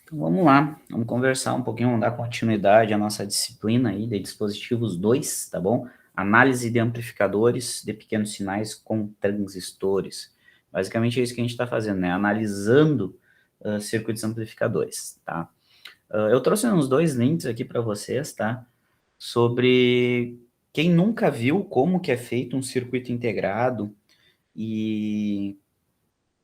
Então vamos lá, vamos conversar um pouquinho, vamos dar continuidade à nossa disciplina aí de dispositivos 2, tá bom? Análise de amplificadores de pequenos sinais com transistores. Basicamente é isso que a gente está fazendo, né? Analisando circuitos amplificadores, tá? Eu trouxe uns dois links aqui para vocês, tá? Sobre quem nunca viu como que é feito um circuito integrado e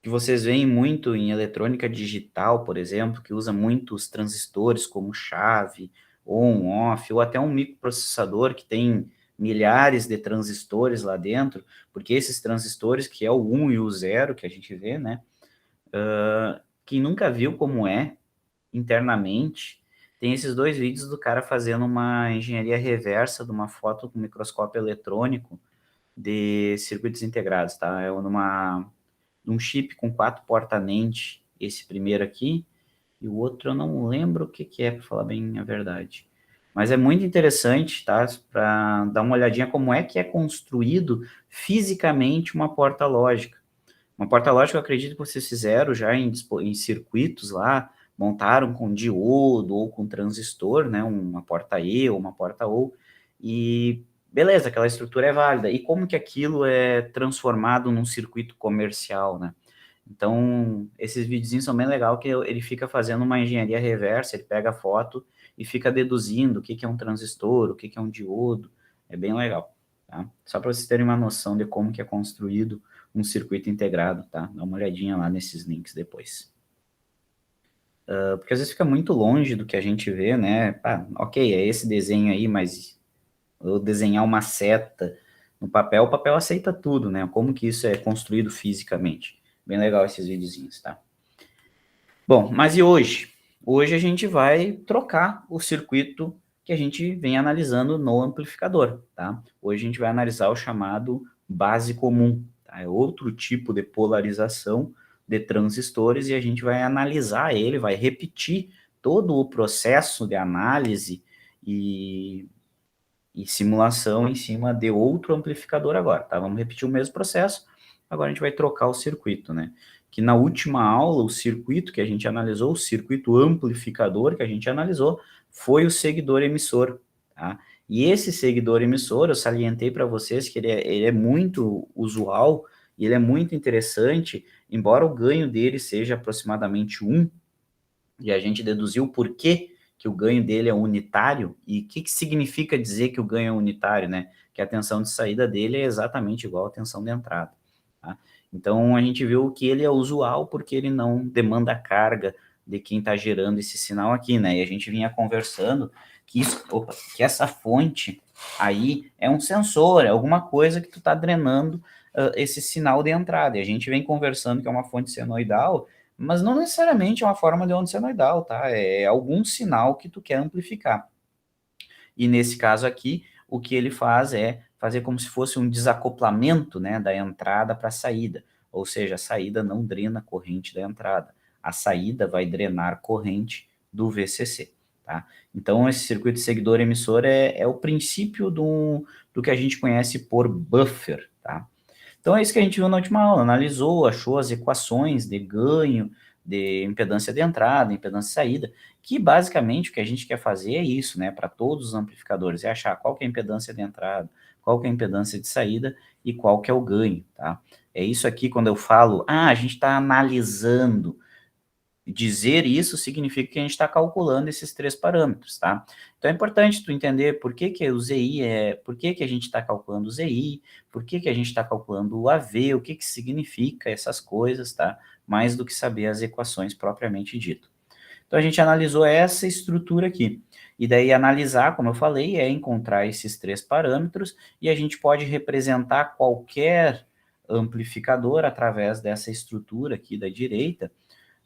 que vocês veem muito em eletrônica digital, por exemplo, que usa muitos transistores como chave, on-off, ou até um microprocessador que tem milhares de transistores lá dentro, porque esses transistores, que é o 1 e o 0 que a gente vê, né? Quem nunca viu como é internamente, tem esses dois vídeos do cara fazendo uma engenharia reversa de uma foto com microscópio eletrônico de circuitos integrados, tá? É num chip com 4 porta-NAND, esse primeiro aqui, e o outro eu não lembro o que que é, para falar bem a verdade. Mas é muito interessante, tá? Para dar uma olhadinha como é que é construído fisicamente uma porta lógica. Uma porta lógica, eu acredito que vocês fizeram já em circuitos lá, montaram com diodo ou com transistor, né? Uma porta E ou uma porta OU, e beleza, aquela estrutura é válida. E como que aquilo é transformado num circuito comercial, né? Então, esses videozinhos são bem legais, que ele fica fazendo uma engenharia reversa, ele pega a foto e fica deduzindo o que que é um transistor, o que que é um diodo, é bem legal, tá? Só para vocês terem uma noção de como que é construído um circuito integrado, tá? Dá uma olhadinha lá nesses links depois. Porque às vezes fica muito longe do que a gente vê, né? Ah, ok, é esse desenho aí, mas eu desenhar uma seta no papel, o papel aceita tudo, né? Como que isso é construído fisicamente. Bem legal esses videozinhos, tá? Bom, mas e hoje? Hoje a gente vai trocar o circuito que a gente vem analisando no amplificador, tá? Hoje a gente vai analisar o chamado base comum, tá? É outro tipo de polarização de transistores e a gente vai analisar ele, vai repetir todo o processo de análise e, e simulação em cima de outro amplificador agora, tá? Vamos repetir o mesmo processo, agora a gente vai trocar o circuito, né? Que na última aula, o circuito que a gente analisou, o circuito amplificador que a gente analisou, foi o seguidor emissor, tá? E esse seguidor emissor, eu salientei para vocês que ele é muito usual e ele é muito interessante, embora o ganho dele seja aproximadamente 1, e a gente deduziu por que o ganho dele é unitário, e o que significa dizer que o ganho é unitário, né? Que a tensão de saída dele é exatamente igual à tensão de entrada, tá? Então, a gente viu que ele é usual porque ele não demanda carga de quem está gerando esse sinal aqui, né? E a gente vinha conversando que, que essa fonte aí é um sensor, é alguma coisa que tu está drenando esse sinal de entrada. E a gente vem conversando que é uma fonte senoidal, mas não necessariamente é uma forma de onda senoidal, tá? É algum sinal que tu quer amplificar. E nesse caso aqui, o que ele faz é fazer como se fosse um desacoplamento, né, da entrada para a saída. Ou seja, a saída não drena a corrente da entrada. A saída vai drenar corrente do VCC, tá? Então, esse circuito seguidor emissor é o princípio do que a gente conhece por buffer, tá? Então é isso que a gente viu na última aula, analisou, achou as equações de ganho, de impedância de entrada, impedância de saída, que basicamente o que a gente quer fazer é isso, né, para todos os amplificadores, é achar qual que é a impedância de entrada, qual que é a impedância de saída e qual que é o ganho, tá? É isso aqui quando eu falo, a gente está analisando, dizer isso significa que a gente está calculando esses 3 parâmetros, tá? Então é importante tu entender por que que o ZI por que que a gente está calculando o ZI, por que que a gente está calculando o AV, o que que significa essas coisas, tá? Mais do que saber as equações propriamente dito. Então a gente analisou essa estrutura aqui. E daí analisar, como eu falei, é encontrar esses 3 parâmetros e a gente pode representar qualquer amplificador através dessa estrutura aqui da direita,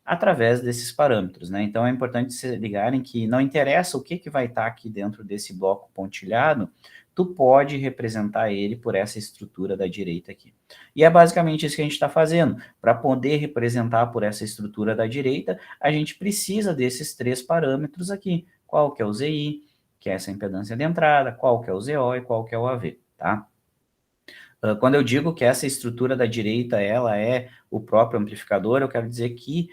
através desses parâmetros, né? Então é importante se ligarem que não interessa o que, que vai estar aqui dentro desse bloco pontilhado, tu pode representar ele por essa estrutura da direita aqui. E é basicamente isso que a gente está fazendo. Para poder representar por essa estrutura da direita, a gente precisa desses 3 parâmetros aqui. Qual que é o ZI, que é essa impedância de entrada, qual que é o ZO e qual que é o AV, tá? Quando eu digo que essa estrutura da direita, ela é o próprio amplificador, eu quero dizer que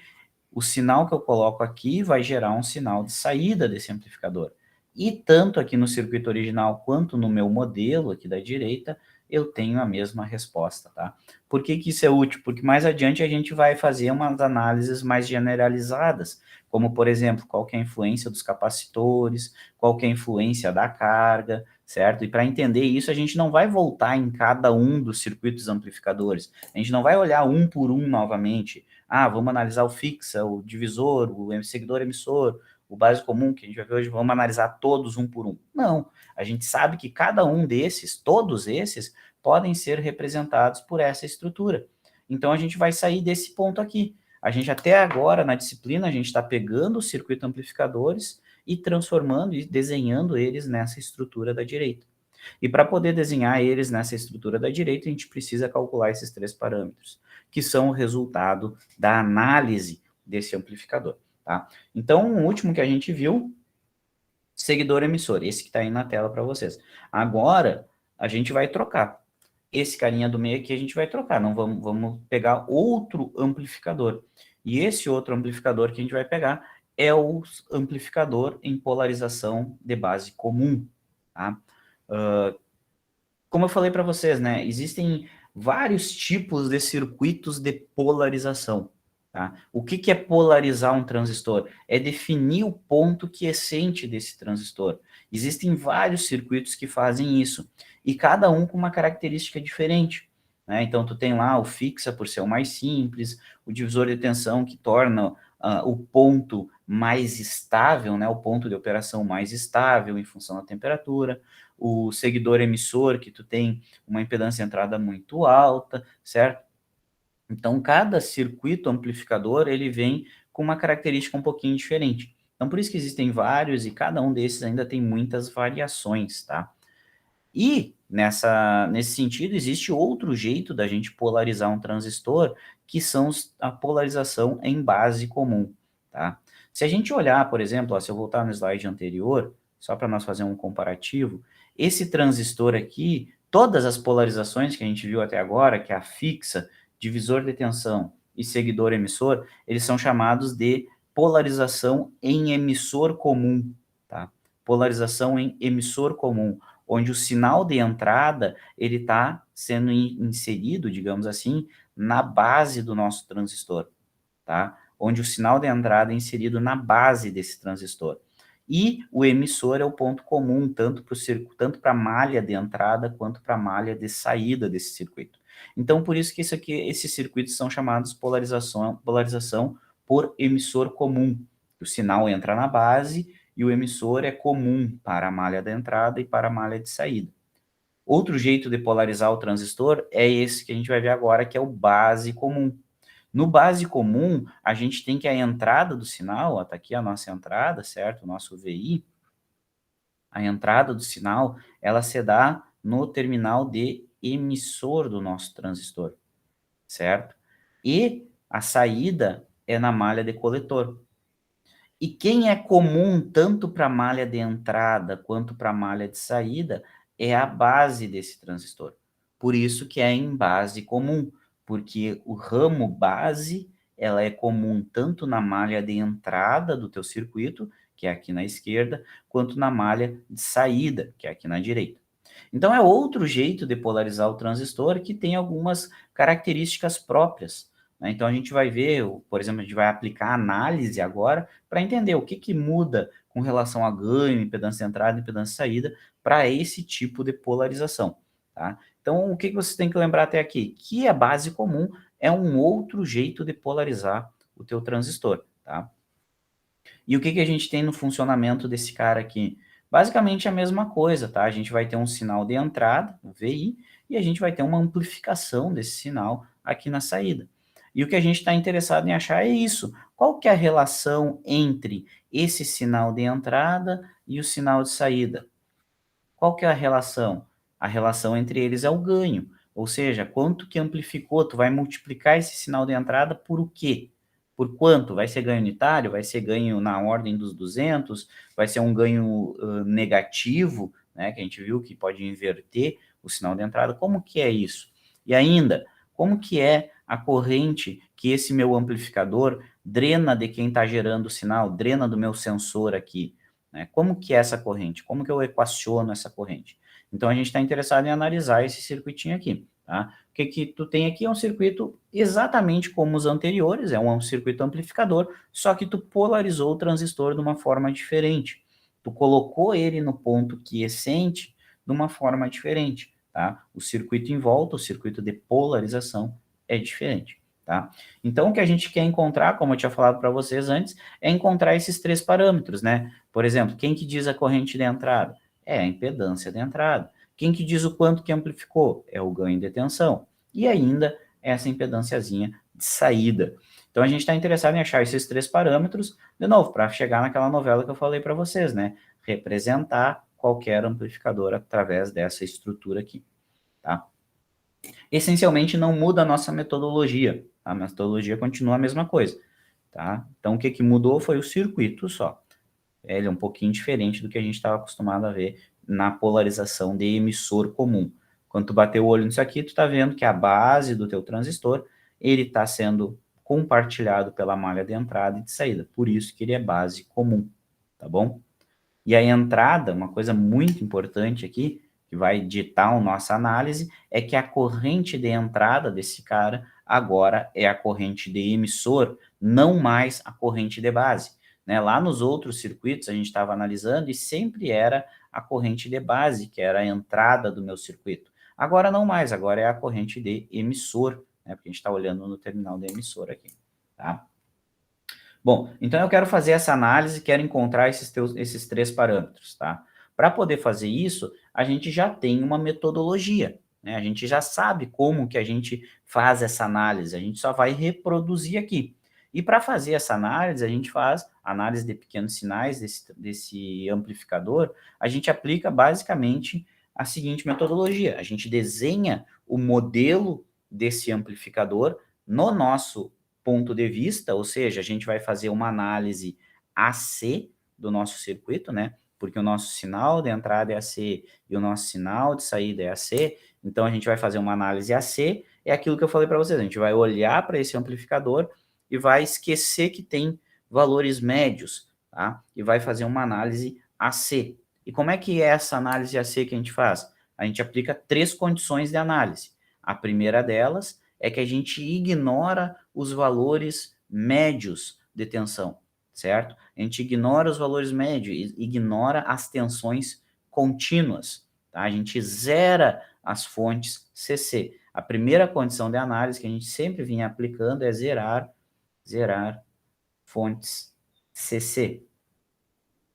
o sinal que eu coloco aqui vai gerar um sinal de saída desse amplificador. E tanto aqui no circuito original quanto no meu modelo aqui da direita, eu tenho a mesma resposta, tá? Por que que isso é útil? Porque mais adiante a gente vai fazer umas análises mais generalizadas, como, por exemplo, qual que é a influência dos capacitores, qual que é a influência da carga, certo? E para entender isso, a gente não vai voltar em cada um dos circuitos amplificadores. A gente não vai olhar um por um novamente. Ah, vamos analisar o fixa, o divisor, o seguidor emissor, o base comum, que a gente vai ver hoje, vamos analisar todos um por um. Não, a gente sabe que cada um desses, todos esses, podem ser representados por essa estrutura. Então, a gente vai sair desse ponto aqui. A gente até agora, na disciplina, a gente está pegando os circuitos amplificadores e transformando e desenhando eles nessa estrutura da direita. E para poder desenhar eles nessa estrutura da direita, a gente precisa calcular esses 3 parâmetros, que são o resultado da análise desse amplificador. Tá? Então, o último que a gente viu, seguidor emissor, esse que está aí na tela para vocês. Agora, a gente vai trocar. Esse carinha do meio aqui a gente vai trocar, não vamos pegar outro amplificador. E esse outro amplificador que a gente vai pegar é o amplificador em polarização de base comum. Tá? Como eu falei para vocês, né, existem vários tipos de circuitos de polarização. Tá? O que, que é polarizar um transistor? É definir o ponto quiescente desse transistor. Existem vários circuitos que fazem isso, e cada um com uma característica diferente. Né? Então, tu tem lá o fixa, por ser o mais simples, o divisor de tensão, que torna o ponto mais estável, né? O ponto de operação mais estável em função da temperatura, o seguidor emissor, que tu tem uma impedância de entrada muito alta, certo? Então, cada circuito amplificador, ele vem com uma característica um pouquinho diferente. Então, por isso que existem vários e cada um desses ainda tem muitas variações, tá? E, nesse sentido, existe outro jeito da gente polarizar um transistor, que são a polarização em base comum, tá? Se a gente olhar, por exemplo, ó, se eu voltar no slide anterior, só para nós fazer um comparativo, esse transistor aqui, todas as polarizações que a gente viu até agora, que é a fixa, divisor de tensão e seguidor emissor, eles são chamados de polarização em emissor comum, tá? Polarização em emissor comum, onde o sinal de entrada ele está sendo inserido, digamos assim, na base do nosso transistor, tá? Onde o sinal de entrada é inserido na base desse transistor. E o emissor é o ponto comum, tanto para a malha de entrada quanto para a malha de saída desse circuito. Então, por isso que esses circuitos são chamados polarização por emissor comum. O sinal entra na base e o emissor é comum para a malha de entrada e para a malha de saída. Outro jeito de polarizar o transistor é esse que a gente vai ver agora, que é o base comum. No base comum, a gente tem que a entrada do sinal, está aqui a nossa entrada, certo? O nosso VI, a entrada do sinal, ela se dá no terminal de emissor do nosso transistor, certo? E a saída é na malha de coletor. E quem é comum tanto para a malha de entrada quanto para a malha de saída é a base desse transistor. Por isso que é em base comum, porque o ramo base ela é comum tanto na malha de entrada do teu circuito, que é aqui na esquerda, quanto na malha de saída, que é aqui na direita. Então é outro jeito de polarizar o transistor que tem algumas características próprias. Né? Então a gente vai ver, por exemplo, a gente vai aplicar análise agora para entender o que, que muda com relação a ganho, impedância de entrada, impedância de saída, para esse tipo de polarização. Tá? Então, o que, que você tem que lembrar até aqui? Que a base comum é um outro jeito de polarizar o teu transistor. Tá? E o que, que a gente tem no funcionamento desse cara aqui? Basicamente a mesma coisa, tá? A gente vai ter um sinal de entrada, o VI, e a gente vai ter uma amplificação desse sinal aqui na saída. E o que a gente está interessado em achar é isso. Qual que é a relação entre esse sinal de entrada e o sinal de saída? Qual que é a relação? A relação entre eles é o ganho. Ou seja, quanto que amplificou, tu vai multiplicar esse sinal de entrada por o quê? Por quanto? Vai ser ganho unitário? Vai ser ganho na ordem dos 200? Vai ser um ganho negativo, né, que a gente viu que pode inverter o sinal de entrada? Como que é isso? E ainda, como que é a corrente que esse meu amplificador drena de quem está gerando o sinal, drena do meu sensor aqui, né? Como que é essa corrente? Como que eu equaciono essa corrente? Então, a gente está interessado em analisar esse circuitinho aqui, tá? O que que tu tem aqui é um circuito exatamente como os anteriores, é um circuito amplificador, só que tu polarizou o transistor de uma forma diferente. Tu colocou ele no ponto quiescente de uma forma diferente, tá? O circuito em volta, o circuito de polarização é diferente, tá? Então, o que a gente quer encontrar, como eu tinha falado para vocês antes, é encontrar esses três parâmetros, né? Por exemplo, quem que diz a corrente de entrada? É a impedância de entrada. Quem que diz o quanto que amplificou? É o ganho de tensão. E ainda essa impedânciazinha de saída. Então, a gente está interessado em achar esses três parâmetros, de novo, para chegar naquela novela que eu falei para vocês, né? Representar qualquer amplificador através dessa estrutura aqui, tá? Essencialmente, não muda a nossa metodologia. A metodologia continua a mesma coisa, tá? Então, o que mudou foi o circuito só. Ele é um pouquinho diferente do que a gente estava acostumado a ver na polarização de emissor comum. Quando tu bater o olho nisso aqui, tu está vendo que a base do teu transistor, ele está sendo compartilhado pela malha de entrada e de saída. Por isso que ele é base comum, tá bom? E a entrada, uma coisa muito importante aqui, que vai ditar a nossa análise, é que a corrente de entrada desse cara agora é a corrente de emissor, não mais a corrente de base. Né? Lá nos outros circuitos a gente estava analisando e sempre era a corrente de base, que era a entrada do meu circuito. Agora não mais, agora é a corrente de emissor, né? Porque a gente está olhando no terminal de emissor aqui. Tá? Bom, então eu quero fazer essa análise, quero encontrar esses três parâmetros, tá? Para poder fazer isso, a gente já tem uma metodologia, né? A gente já sabe como que a gente faz essa análise, a gente só vai reproduzir aqui. E para fazer essa análise, a gente faz análise de pequenos sinais desse amplificador, a gente aplica basicamente a seguinte metodologia: a gente desenha o modelo desse amplificador no nosso ponto de vista, ou seja, a gente vai fazer uma análise AC do nosso circuito, né? Porque o nosso sinal de entrada é AC e o nosso sinal de saída é AC, então a gente vai fazer uma análise AC, é aquilo que eu falei para vocês, a gente vai olhar para esse amplificador e vai esquecer que tem valores médios, tá? E vai fazer uma análise AC. E como é que é essa análise AC que a gente faz? A gente aplica três condições de análise. A primeira delas é que a gente ignora os valores médios de tensão, certo? A gente ignora os valores médios, ignora as tensões contínuas, tá? A gente zera as fontes CC. A primeira condição de análise que a gente sempre vinha aplicando é zerar fontes CC,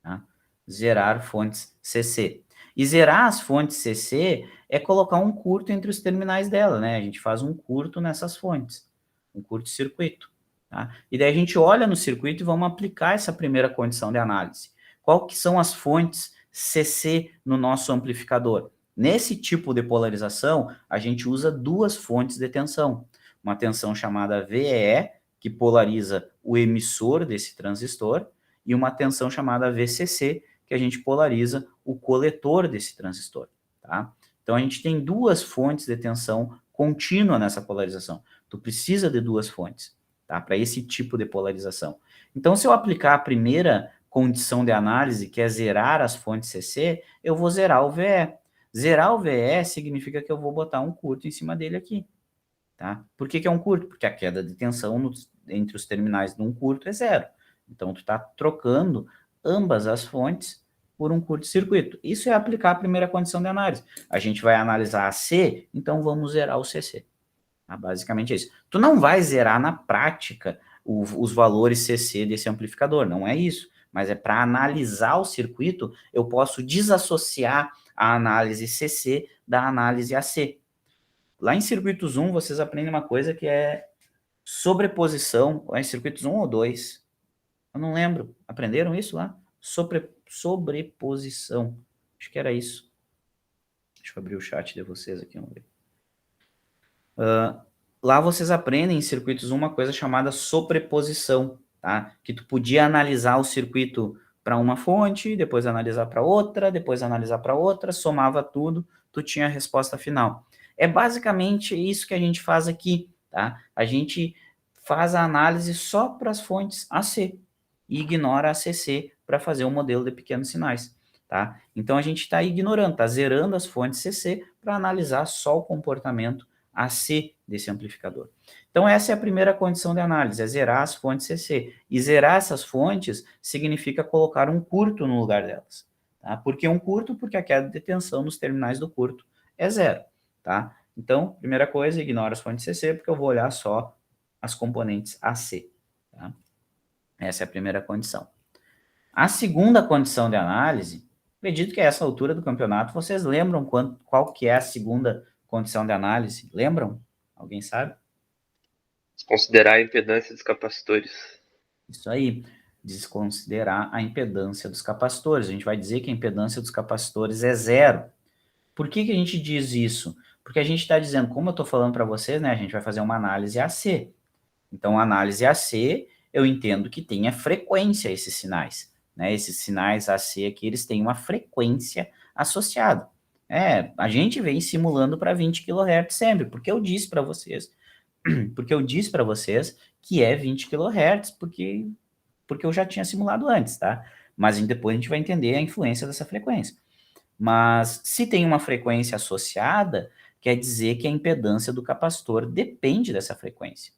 tá? Zerar fontes CC. E zerar as fontes CC é colocar um curto entre os terminais dela, né? A gente faz um curto nessas fontes, um curto-circuito, tá? E daí a gente olha no circuito e vamos aplicar essa primeira condição de análise. Qual que são as fontes CC no nosso amplificador? Nesse tipo de polarização, a gente usa duas fontes de tensão. Uma tensão chamada VEE, que polariza o emissor desse transistor, e uma tensão chamada VCC, que a gente polariza o coletor desse transistor, tá? Então, a gente tem duas fontes de tensão contínua nessa polarização. Tu precisa de duas fontes, tá? Para esse tipo de polarização. Então, se eu aplicar a primeira condição de análise, que é zerar as fontes CC, eu vou zerar o VE. Zerar o VE significa que eu vou botar um curto em cima dele aqui, tá? Por que é um curto? Porque a queda de tensão entre os terminais de um curto é zero. Então, tu está trocando ambas as fontes por um curto-circuito. Isso é aplicar a primeira condição de análise. A gente vai analisar a C, então vamos zerar o CC. Tá? Basicamente é isso. Tu não vai zerar na prática os valores CC desse amplificador, não é isso. Mas é para analisar o circuito, eu posso desassociar a análise CC da análise AC. Lá em circuitos 1, vocês aprendem uma coisa que é sobreposição, ou em circuitos 1 ou 2. Eu não lembro. Aprenderam isso lá? Sobreposição. Acho que era isso. Deixa eu abrir o chat de vocês aqui. Vamos ver. Lá vocês aprendem em circuitos 1 uma coisa chamada sobreposição, tá? Que tu podia analisar o circuito para uma fonte, depois analisar para outra, depois analisar para outra, somava tudo, tu tinha a resposta final. É basicamente isso que a gente faz aqui, tá? A gente faz a análise só para as fontes AC e ignora a CC para fazer o modelo de pequenos sinais, tá? Então, a gente está ignorando, está zerando as fontes CC para analisar só o comportamento AC desse amplificador. Então, essa é a primeira condição de análise, é zerar as fontes CC. E zerar essas fontes significa colocar um curto no lugar delas. Tá? Por que um curto? Porque a queda de tensão nos terminais do curto é zero. Tá? Então, primeira coisa, ignora as fontes CC, porque eu vou olhar só as componentes AC. Tá? Essa é a primeira condição. A segunda condição de análise, acredito que a essa altura do campeonato, vocês lembram qual que é a segunda condição de análise? Lembram? Alguém sabe? Considerar a impedância dos capacitores. Isso aí, desconsiderar a impedância dos capacitores. A gente vai dizer que a impedância dos capacitores é zero. Por que que a gente diz isso? Porque a gente está dizendo, como eu estou falando para vocês, né, a gente vai fazer uma análise AC. Então, a análise AC, eu entendo que tenha frequência esses sinais. Né? Esses sinais AC aqui, eles têm uma frequência associada. A gente vem simulando para 20 kHz sempre, porque eu disse para vocês que é 20 kHz, porque eu já tinha simulado antes, tá? Mas depois a gente vai entender a influência dessa frequência. Mas se tem uma frequência associada, quer dizer que a impedância do capacitor depende dessa frequência.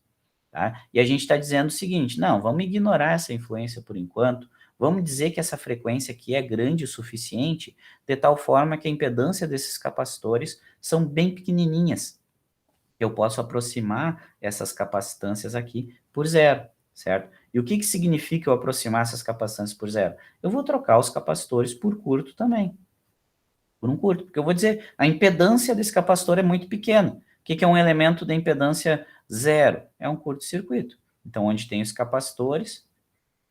Tá? E a gente está dizendo o seguinte, não, vamos ignorar essa influência por enquanto, vamos dizer que essa frequência aqui é grande o suficiente, de tal forma que a impedância desses capacitores são bem pequenininhas. Eu posso aproximar essas capacitâncias aqui por zero, certo? E o que que significa eu aproximar essas capacitâncias por zero? Eu vou trocar os capacitores por curto também, por um curto, porque eu vou dizer, a impedância desse capacitor é muito pequena. O que que é um elemento de impedância zero? É um curto-circuito. Então, onde tem os capacitores,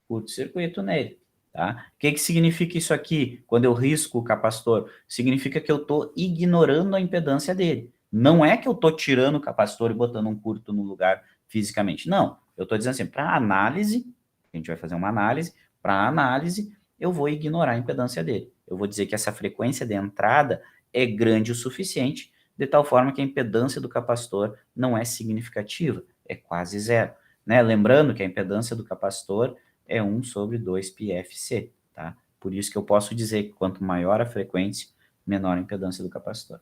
curto-circuito nele. Tá? O que que significa isso aqui? Quando eu risco o capacitor, significa que eu estou ignorando a impedância dele. Não é que eu estou tirando o capacitor e botando um curto no lugar fisicamente. Não. Eu estou dizendo assim, para análise, a gente vai fazer uma análise, para análise, eu vou ignorar a impedância dele. Eu vou dizer que essa frequência de entrada é grande o suficiente, de tal forma que a impedância do capacitor não é significativa, é quase zero. Né? Lembrando que a impedância do capacitor é 1 sobre 2πfc, tá? Por isso que eu posso dizer que quanto maior a frequência, menor a impedância do capacitor.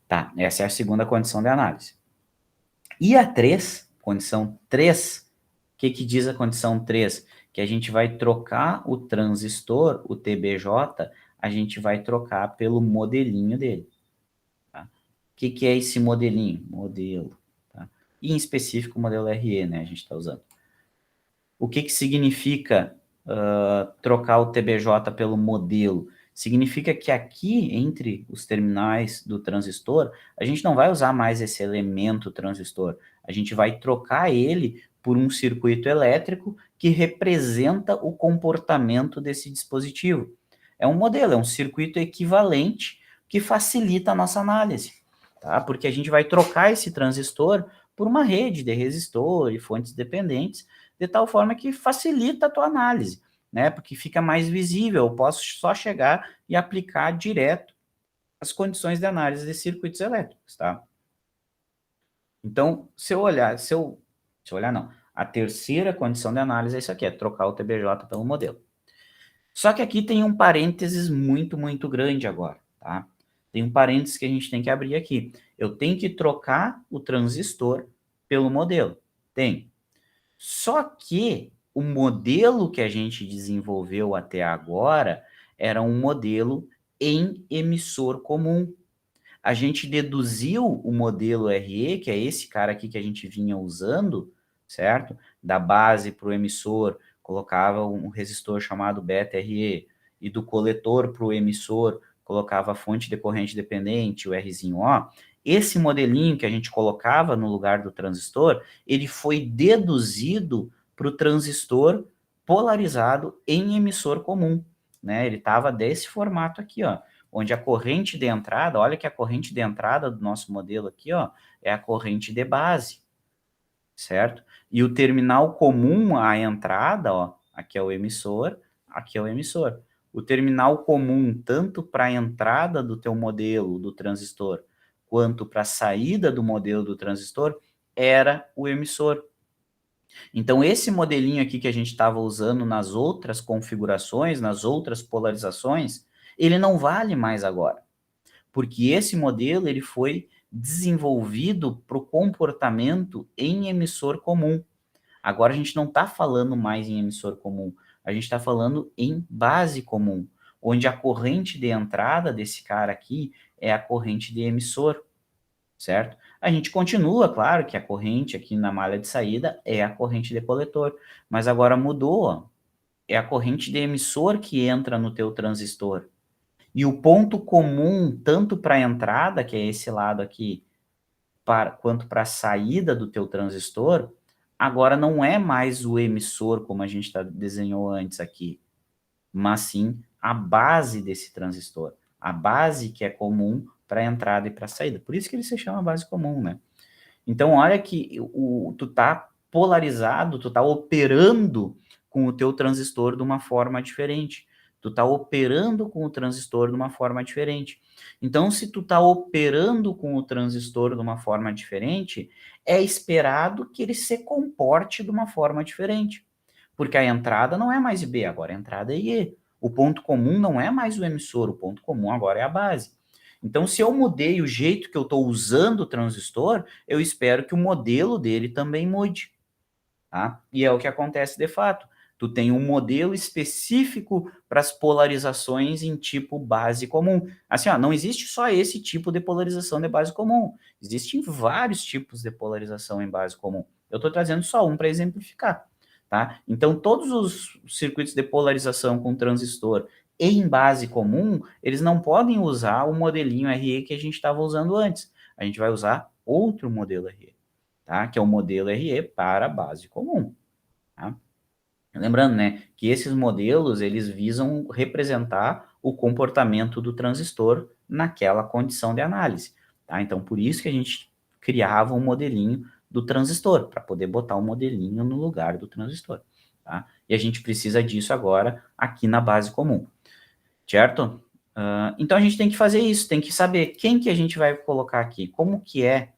Tá, essa é a segunda condição de análise. E a 3, condição 3, o que que diz a condição 3? Que a gente vai trocar o transistor, o TBJ, a gente vai trocar pelo modelinho dele. Tá? O que que é esse modelinho? Modelo. Tá? E em específico o modelo RE, né? A gente está usando. O que que significa trocar o TBJ pelo modelo? Significa que aqui, entre os terminais do transistor, a gente não vai usar mais esse elemento transistor. A gente vai trocar ele por um circuito elétrico que representa o comportamento desse dispositivo. É um modelo, é um circuito equivalente que facilita a nossa análise, tá? Porque a gente vai trocar esse transistor por uma rede de resistor e fontes dependentes, de tal forma que facilita a tua análise, né? Porque fica mais visível, eu posso só chegar e aplicar direto as condições de análise de circuitos elétricos, tá? Então, a terceira condição de análise é isso aqui, é trocar o TBJ pelo modelo. Só que aqui tem um parênteses muito, muito grande agora, tá? Tem um parênteses que a gente tem que abrir aqui. Eu tenho que trocar o transistor pelo modelo. Tem. Só que o modelo que a gente desenvolveu até agora era um modelo em emissor comum. A gente deduziu o modelo RE, que é esse cara aqui que a gente vinha usando, certo? Da base para o emissor, colocava um resistor chamado beta RE, e do coletor para o emissor, colocava a fonte de corrente dependente, o Rzinho O. Esse modelinho que a gente colocava no lugar do transistor, ele foi deduzido para o transistor polarizado em emissor comum, né? Ele estava desse formato aqui, ó, onde a corrente de entrada, olha que a corrente de entrada do nosso modelo aqui, ó, é a corrente de base, certo? E o terminal comum à entrada, ó, aqui é o emissor, aqui é o emissor. O terminal comum, tanto para a entrada do teu modelo do transistor, quanto para a saída do modelo do transistor, era o emissor. Então, esse modelinho aqui que a gente estava usando nas outras configurações, nas outras polarizações, ele não vale mais agora. Porque esse modelo ele foi desenvolvido para o comportamento em emissor comum. Agora a gente não está falando mais em emissor comum, a gente está falando em base comum, onde a corrente de entrada desse cara aqui é a corrente de emissor, certo? A gente continua, claro, que a corrente aqui na malha de saída é a corrente de coletor, mas agora mudou, ó. É a corrente de emissor que entra no teu transistor. E o ponto comum, tanto para a entrada, que é esse lado aqui, quanto para a saída do teu transistor, agora não é mais o emissor, como a gente desenhou antes aqui, mas sim a base desse transistor. A base que é comum para a entrada e para a saída. Por isso que ele se chama base comum, né? Então, olha que tu tá polarizado, tu tá operando com o teu transistor de uma forma diferente. Tu tá operando com o transistor de uma forma diferente. Então, se tu tá operando com o transistor de uma forma diferente, é esperado que ele se comporte de uma forma diferente. Porque a entrada não é mais B, agora a entrada é IE. O ponto comum não é mais o emissor, o ponto comum agora é a base. Então, se eu mudei o jeito que eu estou usando o transistor, eu espero que o modelo dele também mude. Tá? E é o que acontece de fato. Tu tem um modelo específico para as polarizações em tipo base comum. Assim, ó, não existe só esse tipo de polarização de base comum. Existem vários tipos de polarização em base comum. Eu estou trazendo só um para exemplificar. Tá? Então, todos os circuitos de polarização com transistor em base comum, eles não podem usar o modelinho RE que a gente estava usando antes. A gente vai usar outro modelo RE, tá? Que é o modelo RE para base comum. Tá? Lembrando, né, que esses modelos, eles visam representar o comportamento do transistor naquela condição de análise. Tá? Então, por isso que a gente criava um modelinho do transistor, para poder botar um modelinho no lugar do transistor. Tá? E a gente precisa disso agora aqui na base comum, certo? Então, a gente tem que fazer isso, tem que saber quem que a gente vai colocar aqui, como que é,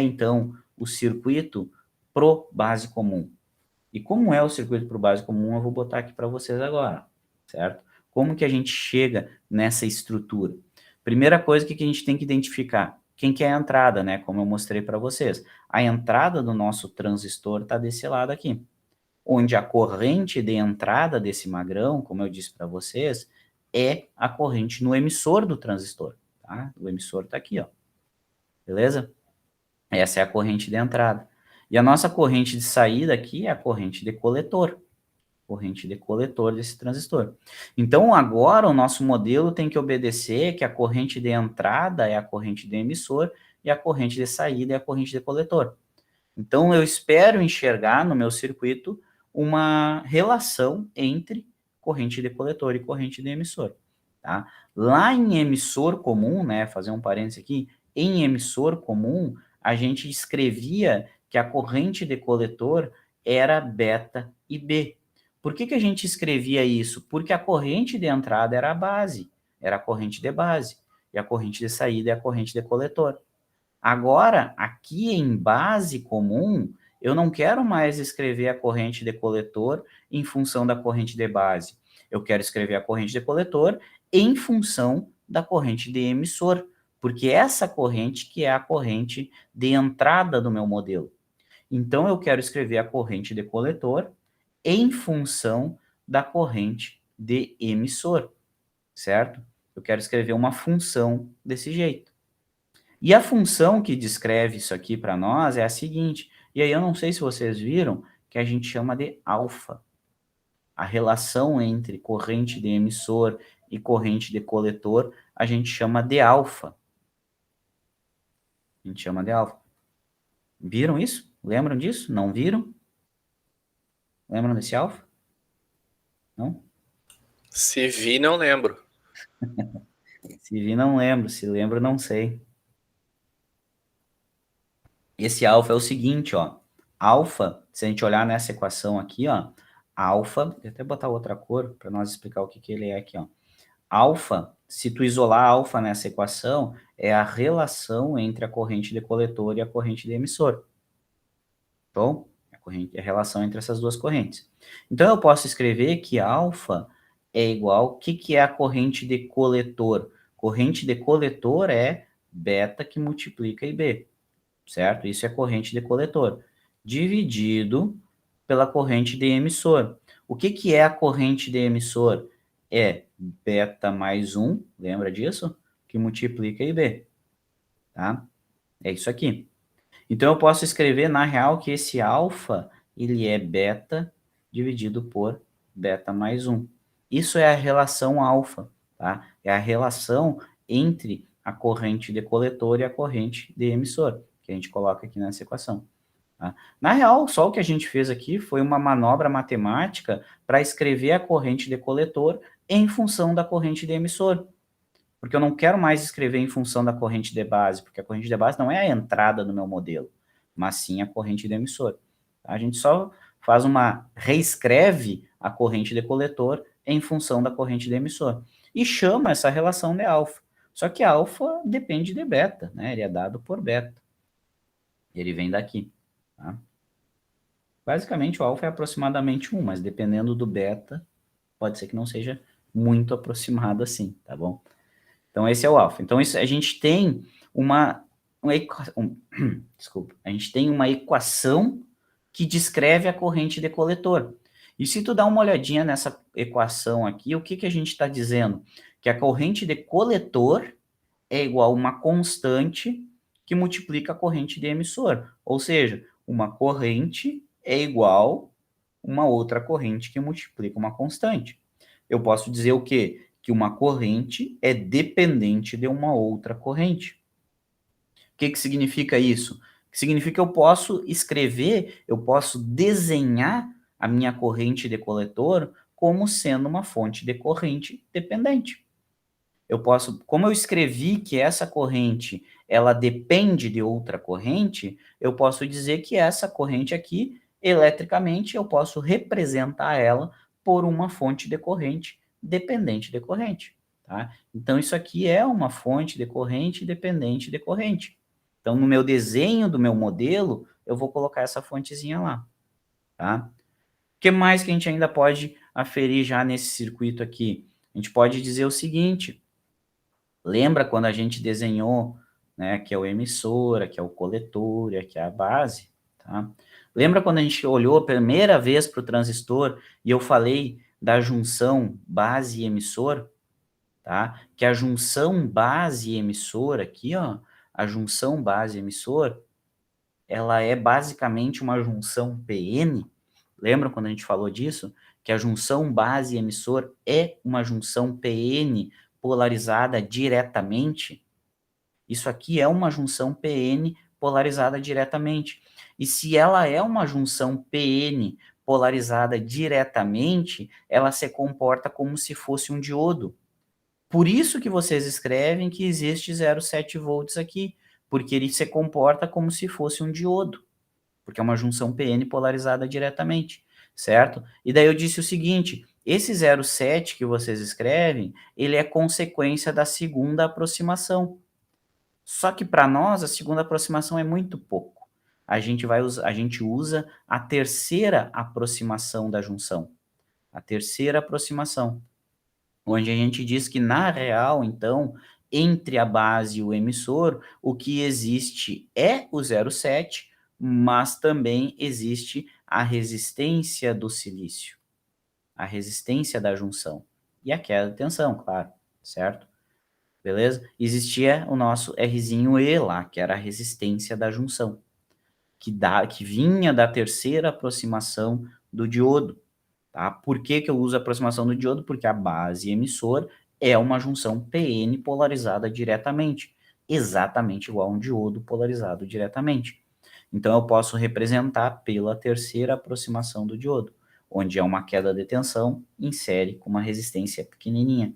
então, o circuito pro base comum. E como é o circuito para o base comum, eu vou botar aqui para vocês agora, certo? Como que a gente chega nessa estrutura? Primeira coisa que a gente tem que identificar, quem que é a entrada, né? Como eu mostrei para vocês. A entrada do nosso transistor está desse lado aqui, onde a corrente de entrada desse magrão, como eu disse para vocês, é a corrente no emissor do transistor, tá? O emissor está aqui, ó. Beleza? Essa é a corrente de entrada. E a nossa corrente de saída aqui é a corrente de coletor. Corrente de coletor desse transistor. Então, agora, o nosso modelo tem que obedecer que a corrente de entrada é a corrente de emissor e a corrente de saída é a corrente de coletor. Então, eu espero enxergar no meu circuito uma relação entre corrente de coletor e corrente de emissor. Tá? Lá em emissor comum, né, fazer um parênteses aqui, em emissor comum, a gente escrevia que a corrente de coletor era beta e B. Por que a gente escrevia isso? Porque a corrente de entrada era a base, era a corrente de base, e a corrente de saída é a corrente de coletor. Agora, aqui em base comum, eu não quero mais escrever a corrente de coletor em função da corrente de base. Eu quero escrever a corrente de coletor em função da corrente de emissor, porque essa corrente que é a corrente de entrada do meu modelo. Então, eu quero escrever a corrente de coletor em função da corrente de emissor, certo? Eu quero escrever uma função desse jeito. E a função que descreve isso aqui para nós é a seguinte, e aí eu não sei se vocês viram, que a gente chama de alfa. A relação entre corrente de emissor e corrente de coletor, a gente chama de alfa. A gente chama de alfa. Viram isso? Lembram disso? Não viram? Lembram desse alfa? Não? Se vi, não lembro. Se vi, não lembro. Se lembro, não sei. Esse alfa é o seguinte, ó. Alfa, se a gente olhar nessa equação aqui, ó, alfa, vou até botar outra cor para nós explicar o que ele é aqui, ó. Alfa se tu isolar alfa nessa equação, é a relação entre a corrente de coletor e a corrente de emissor. Bom, a relação entre essas duas correntes. Então, eu posso escrever que alfa é igual... O que é a corrente de coletor? Corrente de coletor é beta que multiplica IB, certo? Isso é corrente de coletor, dividido pela corrente de emissor. O que é a corrente de emissor? É beta mais 1, lembra disso? Que multiplica IB, tá? É isso aqui. Então, eu posso escrever, na real, que esse alfa, ele é beta dividido por beta mais 1. Isso é a relação alfa, tá? É a relação entre a corrente de coletor e a corrente de emissor, que a gente coloca aqui nessa equação. Tá? Na real, só o que a gente fez aqui foi uma manobra matemática para escrever a corrente de coletor em função da corrente de emissor. Porque eu não quero mais escrever em função da corrente de base, porque a corrente de base não é a entrada no meu modelo, mas sim a corrente de emissor. A gente só reescreve a corrente de coletor em função da corrente de emissor. E chama essa relação de alfa. Só que alfa depende de beta, né? Ele é dado por beta. Ele vem daqui. Tá? Basicamente, o alfa é aproximadamente 1, mas dependendo do beta, pode ser que não seja muito aproximado assim, tá bom? Então, esse é o alfa. Então, a gente tem desculpa, a gente tem uma equação que descreve a corrente de coletor. E se tu dá uma olhadinha nessa equação aqui, o que a gente está dizendo? Que a corrente de coletor é igual a uma constante que multiplica a corrente de emissor. Ou seja, uma corrente é igual a uma outra corrente que multiplica uma constante. Eu posso dizer o quê? Que uma corrente é dependente de uma outra corrente. O que significa isso? Significa que eu posso escrever, eu posso desenhar a minha corrente de coletor como sendo uma fonte de corrente dependente. Eu posso, como eu escrevi que essa corrente, ela depende de outra corrente, eu posso dizer que essa corrente aqui, eletricamente, eu posso representar ela por uma fonte de corrente dependente de corrente, tá? Então, isso aqui é uma fonte de corrente dependente de corrente. Então, no meu desenho do meu modelo, eu vou colocar essa fontezinha lá, tá? O que mais que a gente ainda pode aferir já nesse circuito aqui? A gente pode dizer o seguinte: lembra quando a gente desenhou, né, que é o emissor, aqui é o coletor, aqui é a base, tá? Lembra quando a gente olhou a primeira vez para o transistor e eu falei da junção base e emissor, tá? Que a junção base e emissor aqui, ó, a junção base e emissor, ela é basicamente uma junção PN. Lembra quando a gente falou disso? Que a junção base e emissor é uma junção PN polarizada diretamente. Isso aqui é uma junção PN polarizada diretamente. E se ela é uma junção PN polarizada diretamente, ela se comporta como se fosse um diodo. Por isso que vocês escrevem que existe 0,7 volts aqui, porque ele se comporta como se fosse um diodo, porque é uma junção PN polarizada diretamente, certo? E daí eu disse o seguinte: esse 0,7 que vocês escrevem, ele é consequência da segunda aproximação. Só que para nós, a segunda aproximação é muito pouco. A gente usa a terceira aproximação da junção. A terceira aproximação, onde a gente diz que, na real, então, entre a base e o emissor, o que existe é o 0,7, mas também existe a resistência do silício, a resistência da junção e a queda de tensão, claro, certo? Beleza? Existia o nosso Rzinho E lá, que era a resistência da junção, que vinha da terceira aproximação do diodo. Tá? Por que eu uso a aproximação do diodo? Porque a base emissor é uma junção PN polarizada diretamente, exatamente igual a um diodo polarizado diretamente. Então, eu posso representar pela terceira aproximação do diodo, onde é uma queda de tensão em série com uma resistência pequenininha.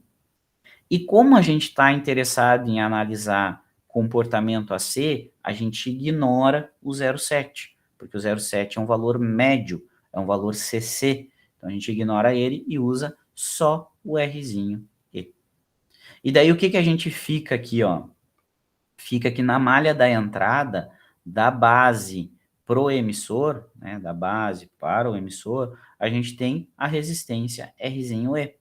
E como a gente está interessado em analisar comportamento AC, a gente ignora o 0,7, porque o 0,7 é um valor médio, é um valor CC, então a gente ignora ele e usa só o Rzinho E. E daí o que que a gente fica aqui, ó? Fica que na malha da entrada, da base pro emissor, né, da base para o emissor, a gente tem a resistência R'E.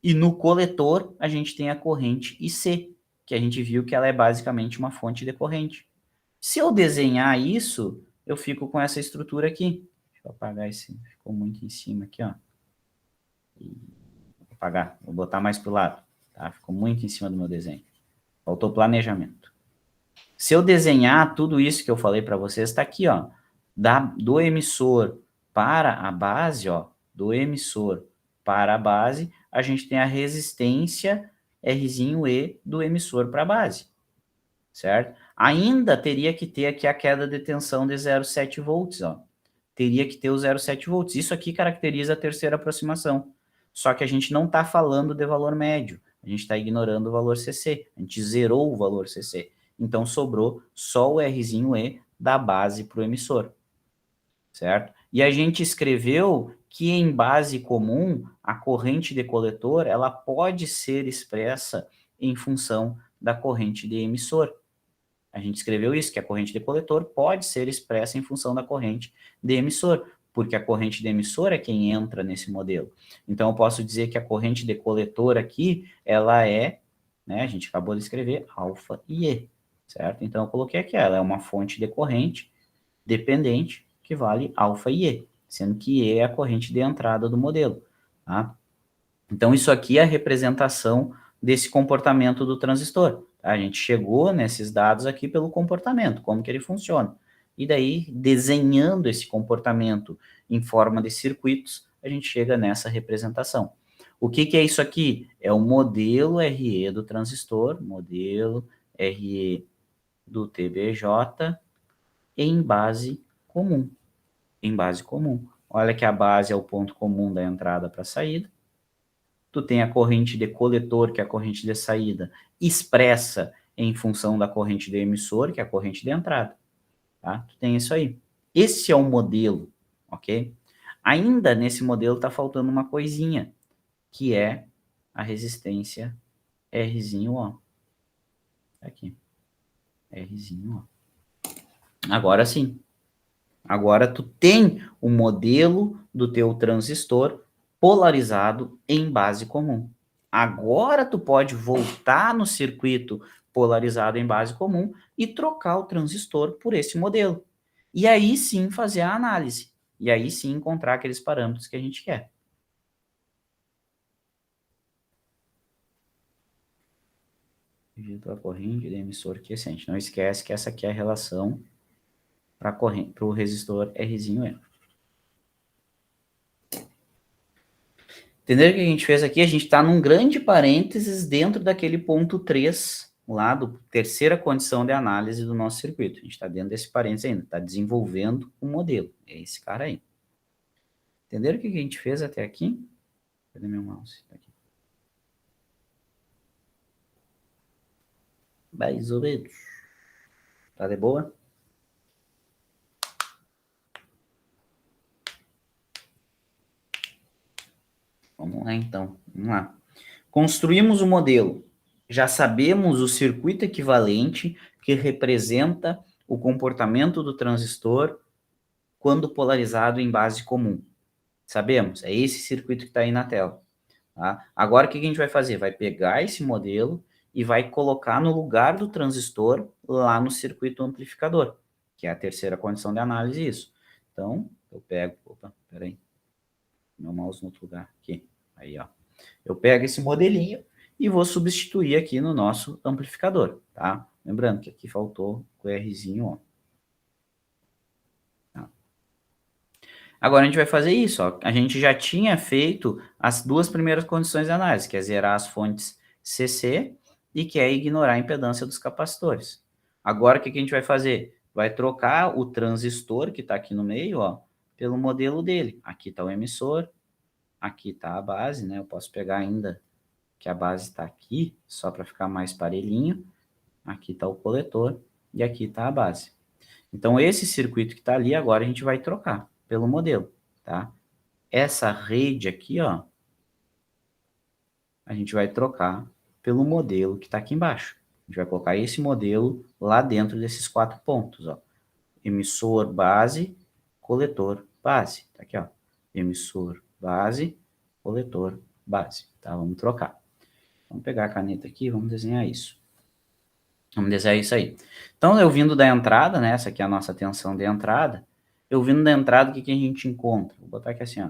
E no coletor, a gente tem a corrente IC, que a gente viu que ela é basicamente uma fonte de corrente. Se eu desenhar isso, eu fico com essa estrutura aqui. Deixa eu apagar esse, ficou muito em cima aqui, ó. Vou apagar, vou botar mais pro lado, tá? Ficou muito em cima do meu desenho. Faltou planejamento. Se eu desenhar tudo isso que eu falei para vocês, está aqui, ó, do emissor para a base, ó, do emissor para a base, a gente tem a resistência R'E do emissor para a base, certo? Ainda teria que ter aqui a queda de tensão de 0,7 volts, ó. Teria que ter o 0,7 volts. Isso aqui caracteriza a terceira aproximação. Só que a gente não está falando de valor médio. A gente está ignorando o valor CC. A gente zerou o valor CC. Então, sobrou só o Rzinho E da base para o emissor, certo? E a gente escreveu que em base comum, a corrente de coletor, ela pode ser expressa em função da corrente de emissor. A gente escreveu isso, que a corrente de coletor pode ser expressa em função da corrente de emissor, porque a corrente de emissor é quem entra nesse modelo. Então, eu posso dizer que a corrente de coletor aqui, ela é, né, a gente acabou de escrever, alfa e E, certo? Então, eu coloquei aqui, ela é uma fonte de corrente dependente que vale alfa e E, sendo que E é a corrente de entrada do modelo, tá? Então, isso aqui é a representação desse comportamento do transistor. Tá? A gente chegou nesses dados aqui pelo comportamento, como que ele funciona. E daí, desenhando esse comportamento em forma de circuitos, a gente chega nessa representação. O que que é isso aqui? É o modelo RE do transistor, modelo RE do TBJ em base comum. Em base comum. Olha que a base é o ponto comum da entrada para a saída. Tu tem a corrente de coletor, que é a corrente de saída, expressa em função da corrente de emissor, que é a corrente de entrada. Tá? Tu tem isso aí. Esse é o modelo, ok? Ainda nesse modelo está faltando uma coisinha, que é a resistência Rzinho O. Aqui. Rzinho O. Agora sim. Agora tu tem o modelo do teu transistor polarizado em base comum. Agora tu pode voltar no circuito polarizado em base comum e trocar o transistor por esse modelo. E aí sim fazer a análise. E aí sim encontrar aqueles parâmetros que a gente quer. Digito a corrente de emissor quiescente. Não esquece que essa aqui é a relação para o resistor Rzinho E. Entenderam o que a gente fez aqui? A gente está num grande parênteses dentro daquele ponto 3, lá do terceira condição de análise do nosso circuito. A gente está dentro desse parênteses ainda, está desenvolvendo um modelo. É esse cara aí. Entenderam o que a gente fez até aqui? Cadê meu mouse? Tá aqui. Mais ou menos. Tá de boa? Vamos lá, então. Vamos lá. Construímos o modelo. Já sabemos o circuito equivalente que representa o comportamento do transistor quando polarizado em base comum. Sabemos, é esse circuito que está aí na tela. Tá? Agora, o que a gente vai fazer? Vai pegar esse modelo e vai colocar no lugar do transistor lá no circuito amplificador, que é a terceira condição de análise isso. Então, eu pego... Opa, peraí. Meu mouse no outro lugar. Aqui. Aí, ó. Eu pego esse modelinho e vou substituir aqui no nosso amplificador, tá? Lembrando que aqui faltou o Rzinho, ó. Tá. Agora a gente vai fazer isso, ó. A gente já tinha feito as duas primeiras condições de análise, que é zerar as fontes CC e que é ignorar a impedância dos capacitores. Agora o que a gente vai fazer? Vai trocar o transistor que está aqui no meio, ó, pelo modelo dele. Aqui está o emissor, aqui está a base, né? Eu posso pegar ainda que a base está aqui, só para ficar mais parelhinho. Aqui está o coletor e aqui está a base. Então, esse circuito que está ali, agora a gente vai trocar pelo modelo, tá? Essa rede aqui, ó, a gente vai trocar pelo modelo que está aqui embaixo. A gente vai colocar esse modelo lá dentro desses 4 pontos, ó. Emissor, base, coletor, base. Tá aqui, ó. Emissor, base, coletor, base. Tá? Vamos trocar. Vamos pegar a caneta aqui e vamos desenhar isso. Vamos desenhar isso aí. Então, eu vindo da entrada, né? Essa aqui é a nossa tensão de entrada. Eu vindo da entrada, o que a gente encontra? Vou botar aqui assim, ó.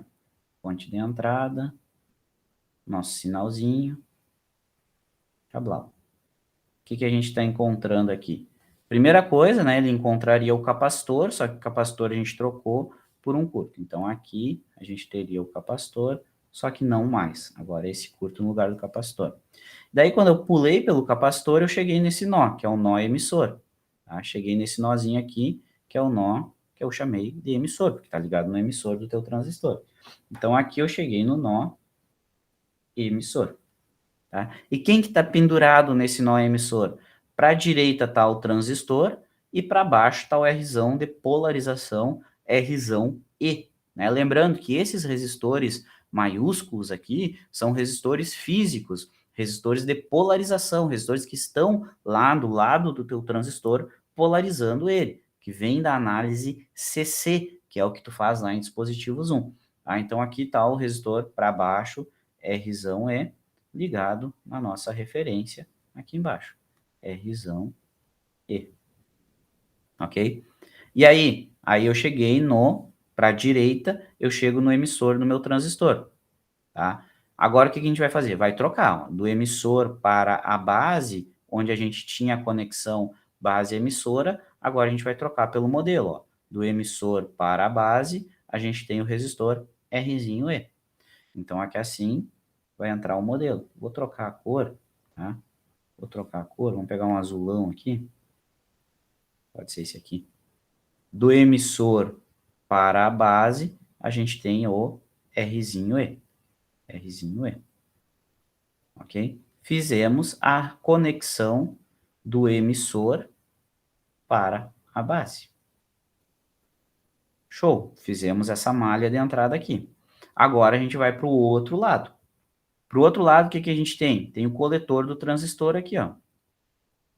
Fonte de entrada. Nosso sinalzinho. Cablau. O que a gente está encontrando aqui? Primeira coisa, né? Ele encontraria o capacitor, só que o capacitor a gente trocou por um curto. Então, aqui a gente teria o capacitor, só que não mais. Agora, esse curto no lugar do capacitor. Daí, quando eu pulei pelo capacitor, eu cheguei nesse nó, que é o nó emissor. Tá? Cheguei nesse nozinho aqui, que é o nó que eu chamei de emissor, porque está ligado no emissor do teu transistor. Então, aqui eu cheguei no nó emissor. Tá? E quem que está pendurado nesse nó emissor? Para a direita está o transistor e para baixo está o Rzão de polarização, Rzão E. Né? Lembrando que esses resistores maiúsculos aqui são resistores físicos, resistores de polarização, resistores que estão lá do lado do teu transistor polarizando ele, que vem da análise CC, que é o que tu faz lá em dispositivos 1. Tá? Então aqui está o resistor para baixo, Rzão E, ligado na nossa referência aqui embaixo. Rzão E. Ok? E aí eu cheguei para a direita, eu chego no emissor do meu transistor. Tá? Agora, o que a gente vai fazer? Vai trocar ó, do emissor para a base, onde a gente tinha a conexão base-emissora, agora a gente vai trocar pelo modelo. Ó. Do emissor para a base, a gente tem o resistor Rzinho E. Então, aqui assim, vai entrar o modelo. Vou trocar a cor, tá? Vou trocar a cor, vamos pegar um azulão aqui. Pode ser esse aqui. Do emissor para a base, a gente tem o Rzinho E. Rzinho E. Ok? Fizemos a conexão do emissor para a base. Show! Fizemos essa malha de entrada aqui. Agora a gente vai para o outro lado. Para o outro lado, o que a gente tem? Tem o coletor do transistor aqui, ó.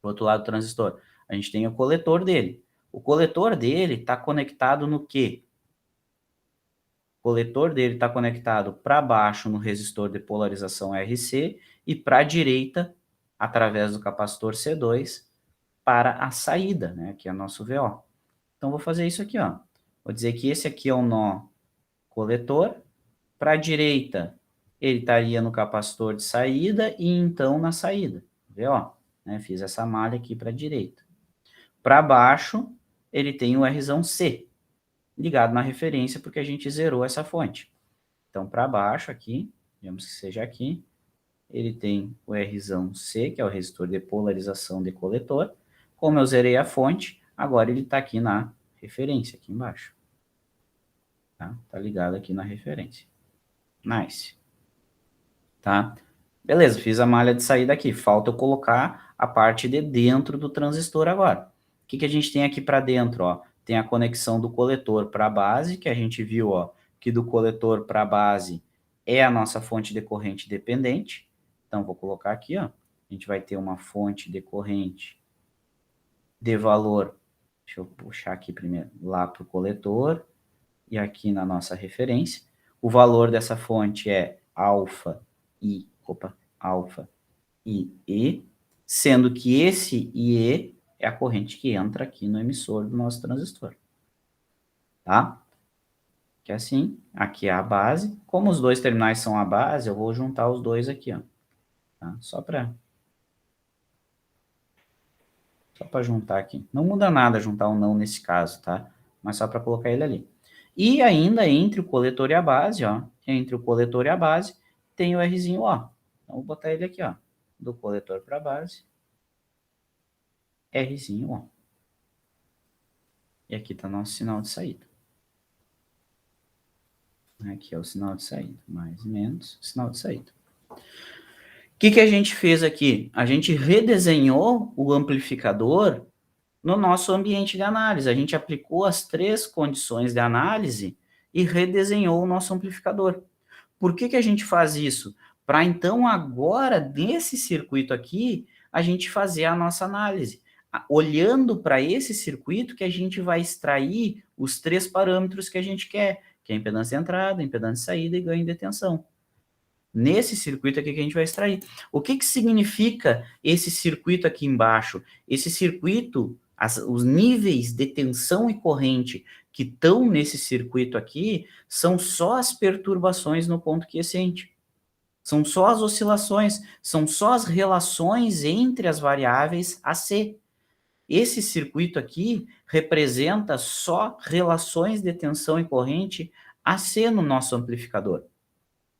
Pro outro lado do transistor, a gente tem o coletor dele. O coletor dele está conectado no quê? O coletor dele está conectado para baixo no resistor de polarização RC e para a direita, através do capacitor C2, para a saída, né? Que é nosso VO. Então, vou fazer isso aqui, ó. Vou dizer que esse aqui é o nó coletor. Para a direita, ele estaria no capacitor de saída e então na saída. VO. Né? Fiz essa malha aqui para a direita. Para baixo, ele tem o Rzão C, ligado na referência, porque a gente zerou essa fonte. Então, para baixo aqui, digamos que seja aqui, ele tem o Rzão C, que é o resistor de polarização de coletor. Como eu zerei a fonte, agora ele está aqui na referência, aqui embaixo. Tá? Tá ligado aqui na referência. Nice. Tá? Beleza, fiz a malha de saída aqui. Falta eu colocar a parte de dentro do transistor agora. O que a gente tem aqui para dentro? Ó? Tem a conexão do coletor para a base, que a gente viu ó, que do coletor para a base é a nossa fonte de corrente dependente. Então, vou colocar aqui, ó. A gente vai ter uma fonte de corrente de valor, deixa eu puxar aqui primeiro, lá para o coletor e aqui na nossa referência. O valor dessa fonte é alfa e E, sendo que esse IE é a corrente que entra aqui no emissor do nosso transistor. Tá? Que é assim, aqui é a base. Como os dois terminais são a base, eu vou juntar os dois aqui, ó. Tá? Só para juntar aqui. Não muda nada juntar um não nesse caso, tá? Mas só para colocar ele ali. E ainda entre o coletor e a base, ó, entre o coletor e a base, tem o Rzinho O. Então, vou botar ele aqui, ó, do coletor para a base, Rzinho O. E aqui está nosso sinal de saída. Aqui é o sinal de saída, mais ou menos, sinal de saída. O que a gente fez aqui? A gente redesenhou o amplificador no nosso ambiente de análise. A gente aplicou as 3 condições de análise e redesenhou o nosso amplificador. Por que a gente faz isso? para então agora, nesse circuito aqui, a gente fazer a nossa análise. Olhando para esse circuito que a gente vai extrair os 3 parâmetros que a gente quer, que é a impedância de entrada, impedância de saída e ganho de tensão. Nesse circuito aqui que a gente vai extrair. O que significa esse circuito aqui embaixo? Esse circuito, os níveis de tensão e corrente que estão nesse circuito aqui são só as perturbações no ponto quiescente. São só as oscilações, são só as relações entre as variáveis AC. Esse circuito aqui representa só relações de tensão e corrente AC no nosso amplificador.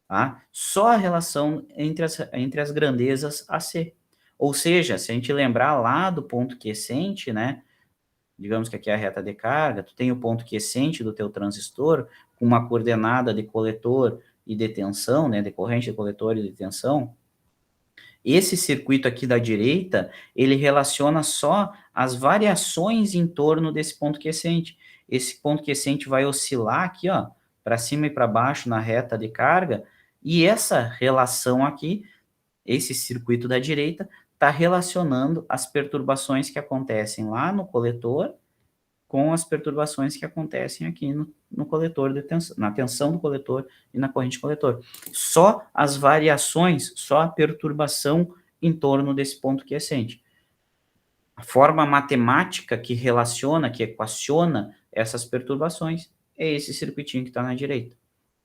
Tá? Só a relação entre as grandezas AC. Ou seja, se a gente lembrar lá do ponto quiescente, né? Digamos que aqui é a reta de carga, tu tem o ponto quiescente do teu transistor com uma coordenada de coletor e de tensão, né? De corrente de coletor e de tensão. Esse circuito aqui da direita, ele relaciona só as variações em torno desse ponto quiescente. Esse ponto quiescente vai oscilar aqui, ó, para cima e para baixo na reta de carga, e essa relação aqui, esse circuito da direita, está relacionando as perturbações que acontecem lá no coletor com as perturbações que acontecem aqui no coletor de tensão, na tensão do coletor e na corrente coletor. Só as variações, só a perturbação em torno desse ponto quiescente. A forma matemática que relaciona, que equaciona essas perturbações é esse circuitinho que está na direita,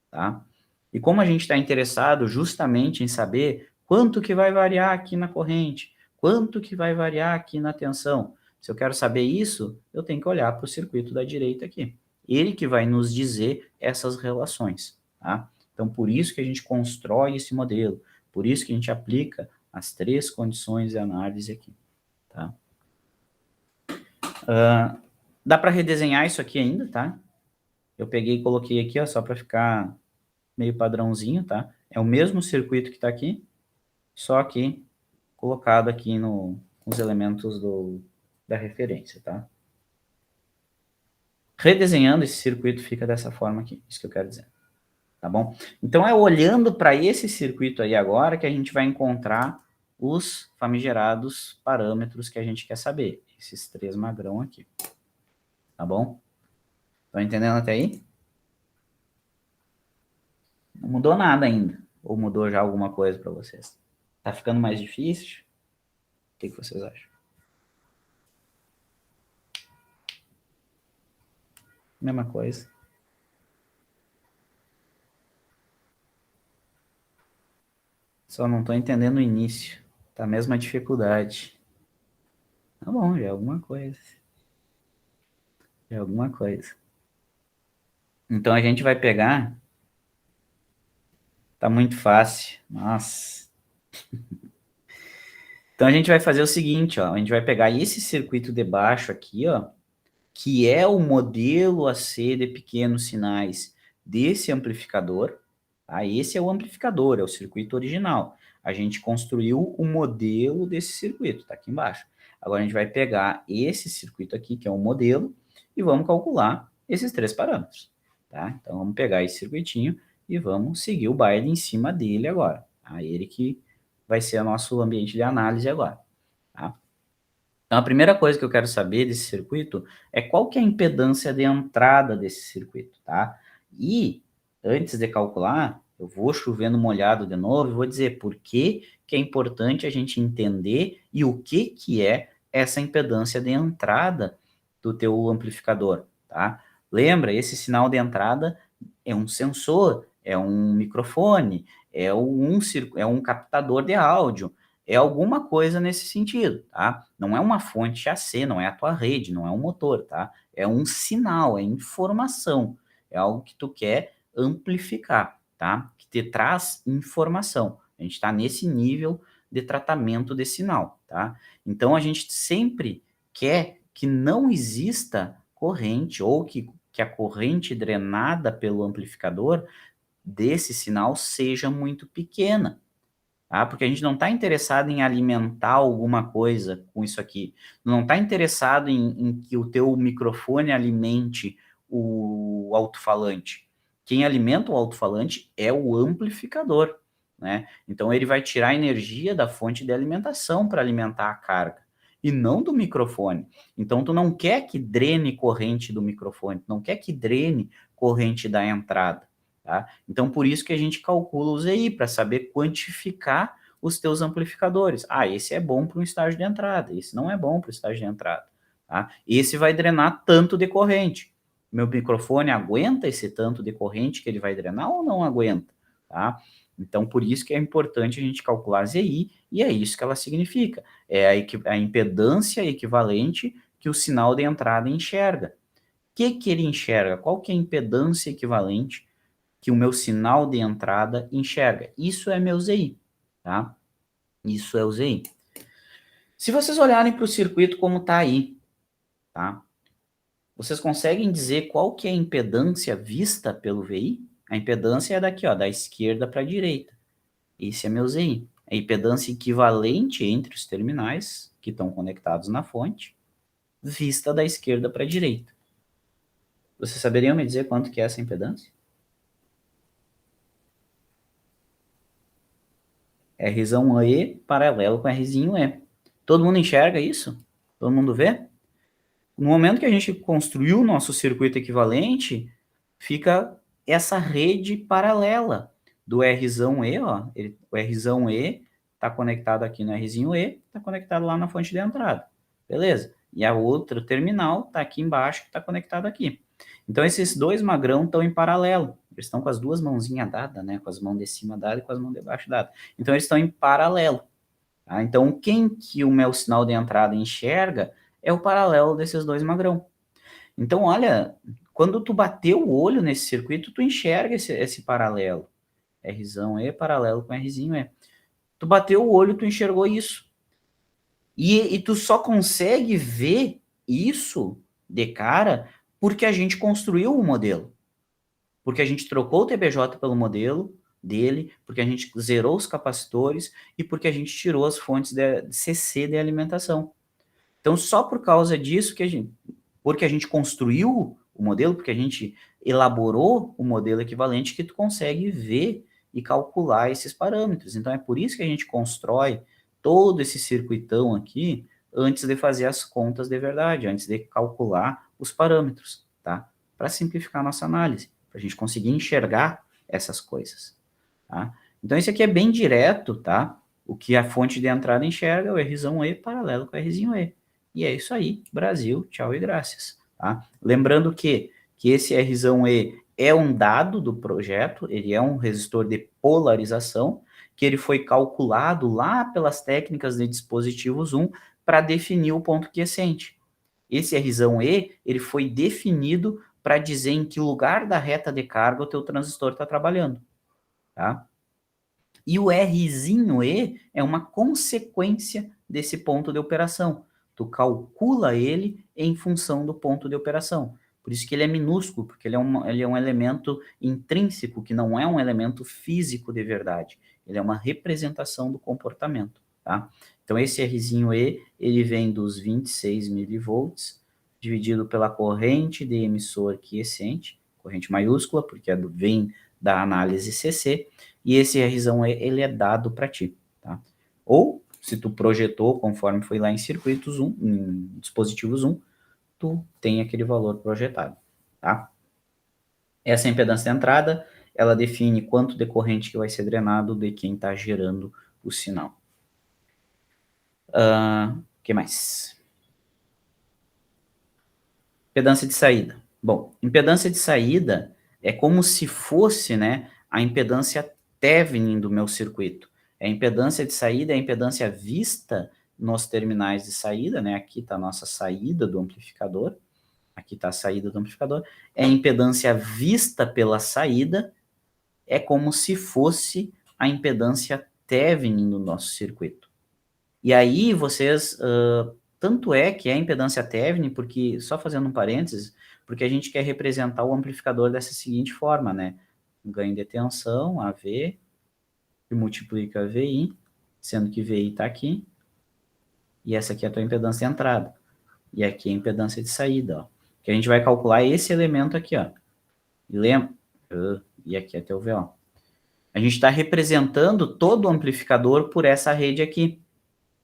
tá? E como a gente está interessado justamente em saber quanto que vai variar aqui na corrente, quanto que vai variar aqui na tensão, se eu quero saber isso, eu tenho que olhar para o circuito da direita aqui. Ele que vai nos dizer essas relações, tá? Então, por isso que a gente constrói esse modelo, por isso que a gente aplica as 3 condições de análise aqui, tá? Dá para redesenhar isso aqui ainda, tá? Eu peguei e coloquei aqui, ó, só para ficar meio padrãozinho, tá? É o mesmo circuito que está aqui, só que colocado aqui nos elementos da referência, tá? Redesenhando esse circuito fica dessa forma aqui, isso que eu quero dizer, tá bom? Então, é olhando para esse circuito aí agora que a gente vai encontrar os famigerados parâmetros que a gente quer saber, esses 3 magrão aqui, tá bom? Estão entendendo até aí? Não mudou nada ainda, ou mudou já alguma coisa para vocês? Tá ficando mais difícil? O que vocês acham? Mesma coisa. Só não estou entendendo o início. Tá a mesma dificuldade. Tá bom, já é alguma coisa. Já é alguma coisa. Então a gente vai pegar. Tá muito fácil. Nossa. Então a gente vai fazer o seguinte, ó. A gente vai pegar esse circuito de baixo aqui, ó, que é o modelo AC de pequenos sinais desse amplificador. Tá? Esse é o amplificador, é o circuito original. A gente construiu o modelo desse circuito, tá aqui embaixo. Agora a gente vai pegar esse circuito aqui, que é o modelo, e vamos calcular esses 3 parâmetros. Tá? Então vamos pegar esse circuitinho e vamos seguir o baile em cima dele agora. Tá? Ele que vai ser o nosso ambiente de análise agora. Tá? Então, a primeira coisa que eu quero saber desse circuito é qual que é a impedância de entrada desse circuito, tá? E, antes de calcular, eu vou chovendo molhado de novo e vou dizer por que é importante a gente entender e o que é essa impedância de entrada do teu amplificador, tá? Lembra, esse sinal de entrada é um sensor, é um microfone, é um captador de áudio, é alguma coisa nesse sentido, tá? Não é uma fonte AC, não é a tua rede, não é um motor, tá? É um sinal, é informação, é algo que tu quer amplificar, tá? Que te traz informação. A gente está nesse nível de tratamento de sinal, tá? Então, a gente sempre quer que não exista corrente ou que a corrente drenada pelo amplificador desse sinal seja muito pequena, tá? Porque a gente não está interessado em alimentar alguma coisa com isso aqui. Não está interessado em que o teu microfone alimente o alto-falante. Quem alimenta o alto-falante é o amplificador. né? Então, ele vai tirar a energia da fonte de alimentação para alimentar a carga, e não do microfone. Então, tu não quer que drene corrente do microfone, tu não quer que drene corrente da entrada, tá? Então, por isso que a gente calcula o ZI, para saber quantificar os teus amplificadores. Ah, esse é bom para um estágio de entrada, esse não é bom para o estágio de entrada, tá? Esse vai drenar tanto de corrente. Meu microfone aguenta esse tanto de corrente que ele vai drenar ou não aguenta, tá? Então, por isso que é importante a gente calcular a ZI, e é isso que ela significa. É a impedância equivalente que o sinal de entrada enxerga. O que ele enxerga? Qual que é a impedância equivalente que o meu sinal de entrada enxerga? Isso é meu ZI, tá? Isso é o ZI. Se vocês olharem para o circuito como está aí, tá? Vocês conseguem dizer qual que é a impedância vista pelo VI? A impedância é daqui, ó, da esquerda para a direita. Esse é meu ZI. A impedância equivalente entre os terminais que estão conectados na fonte, vista da esquerda para a direita. Vocês saberiam me dizer quanto que é essa impedância? R(E) paralelo com R'E. Todo mundo enxerga isso? Todo mundo vê? No momento que a gente construiu o nosso circuito equivalente, fica essa rede paralela do R'E, ó. O R'E está conectado aqui no R'E, está conectado lá na fonte de entrada. Beleza? E a outra terminal está aqui embaixo, que está conectado aqui. Então, esses dois magrão estão em paralelo. Eles estão com as duas mãozinhas dadas, né? Com as mãos de cima dadas e com as mãos de baixo dadas. Então, eles estão em paralelo. Tá? Então, quem que o meu sinal de entrada enxerga é o paralelo desses dois magrão. Então, olha, quando tu bater o olho nesse circuito, tu enxerga esse paralelo. R'E paralelo com R'E. Tu bateu o olho, tu enxergou isso. E tu só consegue ver isso de cara porque a gente construiu o modelo. Porque a gente trocou o TBJ pelo modelo dele, porque a gente zerou os capacitores e porque a gente tirou as fontes de CC de alimentação. Então, só por causa disso porque a gente construiu o modelo, porque a gente elaborou o modelo equivalente, que tu consegue ver e calcular esses parâmetros. Então, é por isso que a gente constrói todo esse circuitão aqui antes de fazer as contas de verdade, antes de calcular os parâmetros, tá? Para simplificar a nossa análise, para a gente conseguir enxergar essas coisas, tá? Então, isso aqui é bem direto, tá? O que a fonte de entrada enxerga é o R'E paralelo com o R'E. E é isso aí, Brasil, tchau e graças. Tá? Lembrando que esse R'E é um dado do projeto, ele é um resistor de polarização, que ele foi calculado lá pelas técnicas de dispositivos 1 para definir o ponto quiescente. Esse R'E, ele foi definido para dizer em que lugar da reta de carga o teu transistor está trabalhando. Tá? E o R'E é uma consequência desse ponto de operação. Tu calcula ele em função do ponto de operação. Por isso que ele é minúsculo, porque ele é um elemento intrínseco, que não é um elemento físico de verdade. Ele é uma representação do comportamento, tá? Então, esse R'E, ele vem dos 26 milivolts, dividido pela corrente de emissor quiescente, corrente maiúscula, porque vem da análise CC, e esse R'E, ele é dado para ti, tá? Ou, se tu projetou conforme foi lá em circuitos 1, em dispositivos 1, tu tem aquele valor projetado, tá? Essa impedância de entrada, ela define quanto de corrente que vai ser drenado de quem está gerando o sinal. Que mais? Impedância de saída. Bom, impedância de saída é como se fosse, né, a impedância Thevenin do meu circuito. A impedância de saída é a impedância vista nos terminais de saída, né? Aqui está a nossa saída do amplificador. Aqui está a saída do amplificador. É a impedância vista pela saída, é como se fosse a impedância Thevenin do nosso circuito. E aí vocês, tanto é que é a impedância Thevenin, porque, só fazendo um parênteses, porque a gente quer representar o amplificador dessa seguinte forma, né? Ganho de tensão, AV, que multiplica VI, sendo que VI está aqui, e essa aqui é a tua impedância de entrada. E aqui é a impedância de saída, ó. Que a gente vai calcular esse elemento aqui, ó. E lembra? E aqui é teu VO. A gente está representando todo o amplificador por essa rede aqui.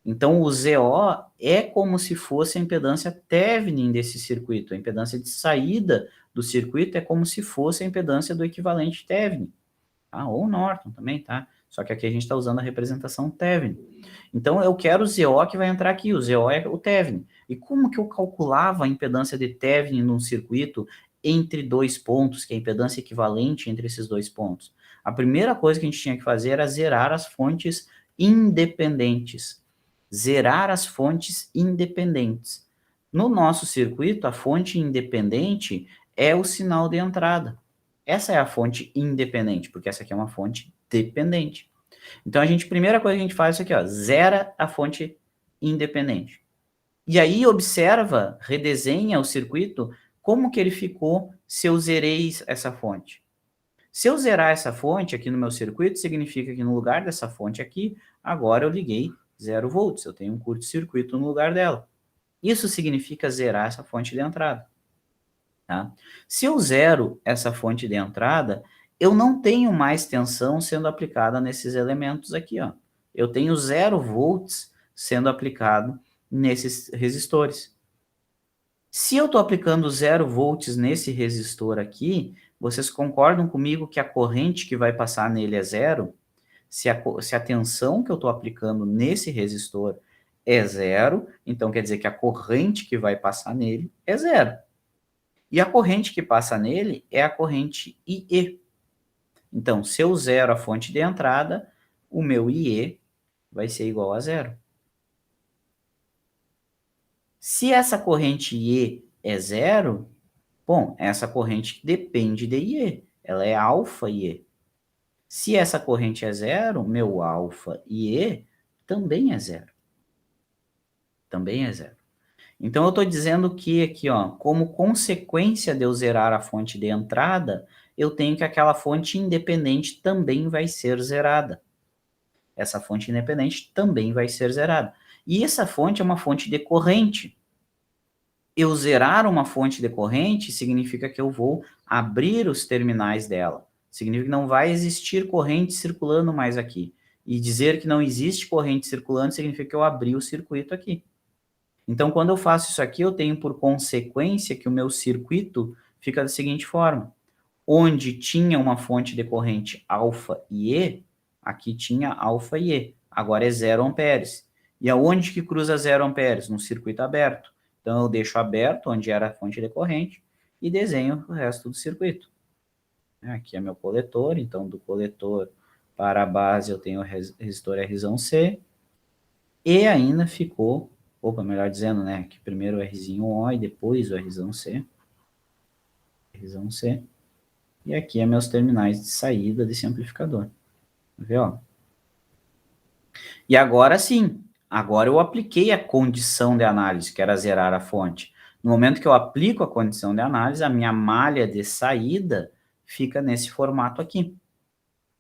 Então, o ZO é como se fosse a impedância Thevenin desse circuito. A impedância de saída do circuito é como se fosse a impedância do equivalente Thevenin. Tá? Ou Norton também, tá? Só que aqui a gente está usando a representação Thevenin. Então, eu quero o ZO que vai entrar aqui. O ZO é o Thevenin. E como que eu calculava a impedância de Thevenin num circuito entre dois pontos, que é a impedância equivalente entre esses dois pontos? A primeira coisa que a gente tinha que fazer era zerar as fontes independentes. Zerar as fontes independentes. No nosso circuito, a fonte independente é o sinal de entrada. Essa é a fonte independente, porque essa aqui é uma fonte dependente. Então, primeira coisa que a gente faz é isso aqui, ó, zera a fonte independente. E aí, observa, redesenha o circuito, como que ele ficou se eu zerei essa fonte. Se eu zerar essa fonte aqui no meu circuito, significa que no lugar dessa fonte aqui, agora eu liguei 0 volts, eu tenho um curto-circuito no lugar dela. Isso significa zerar essa fonte de entrada. Tá? Se eu zero essa fonte de entrada, eu não tenho mais tensão sendo aplicada nesses elementos aqui. Ó. Eu tenho 0 volts sendo aplicado nesses resistores. Se eu estou aplicando 0 volts nesse resistor aqui, vocês concordam comigo que a corrente que vai passar nele é zero? Se a tensão que eu estou aplicando nesse resistor é zero, então quer dizer que a corrente que vai passar nele é zero. E a corrente que passa nele é a corrente IE. Então, se eu zero a fonte de entrada, o meu IE vai ser igual a zero. Se essa corrente IE é zero, bom, essa corrente depende de IE. Ela é alfa IE. Se essa corrente é zero, meu alfa IE também é zero. Também é zero. Então, eu estou dizendo que aqui, ó, como consequência de eu zerar a fonte de entrada, eu tenho que aquela fonte independente também vai ser zerada. Essa fonte independente também vai ser zerada. E essa fonte é uma fonte de corrente. Eu zerar uma fonte de corrente significa que eu vou abrir os terminais dela. Significa que não vai existir corrente circulando mais aqui. E dizer que não existe corrente circulando significa que eu abri o circuito aqui. Então, quando eu faço isso aqui, eu tenho por consequência que o meu circuito fica da seguinte forma. Onde tinha uma fonte de corrente alfa e E, aqui tinha alfa e E. Agora é 0 amperes. E aonde que cruza 0 amperes? No circuito aberto. Então, eu deixo aberto onde era a fonte de corrente e desenho o resto do circuito. Aqui é meu coletor, então do coletor para a base eu tenho o resistor Rzão-C. E ainda ficou, melhor dizendo, né, que primeiro o Rzinho O e depois o Rzão-C. Rzão-C. E aqui é meus terminais de saída desse amplificador. Vê, ó. E agora sim, agora eu apliquei a condição de análise, que era zerar a fonte. No momento que eu aplico a condição de análise, a minha malha de saída fica nesse formato aqui.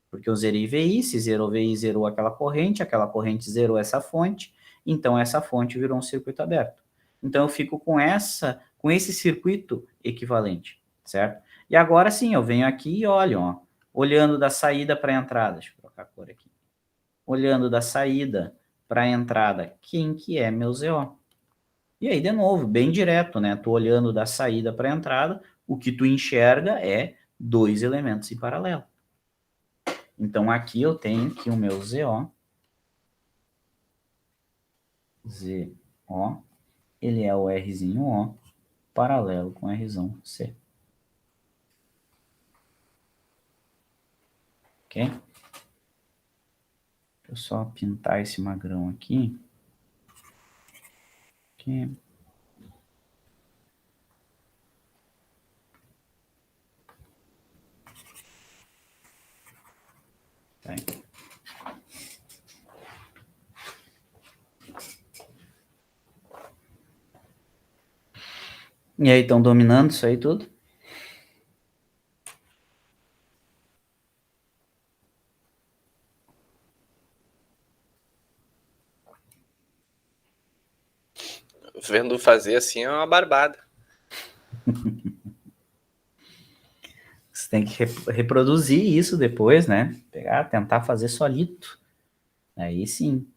Porque eu zerei VI, se zerou VI, zerou aquela corrente zerou essa fonte, então essa fonte virou um circuito aberto. Então eu fico com esse circuito equivalente, certo? E agora sim, eu venho aqui e olho, ó, olhando da saída para a entrada, deixa eu colocar a cor aqui. Olhando da saída para a entrada, quem que é meu ZO? E aí, de novo, bem direto, né? Tô olhando da saída para a entrada, o que tu enxerga é dois elementos em paralelo. Então, aqui eu tenho que o meu ZO, ele é o Rzinho O, paralelo com Rzão C. Ok? Deixa eu só pintar esse magrão aqui. Ok. Tá aí. E aí, estão dominando isso aí tudo? Vendo fazer assim é uma barbada. Você tem que reproduzir isso depois, né? Pegar, tentar fazer solito. Aí sim.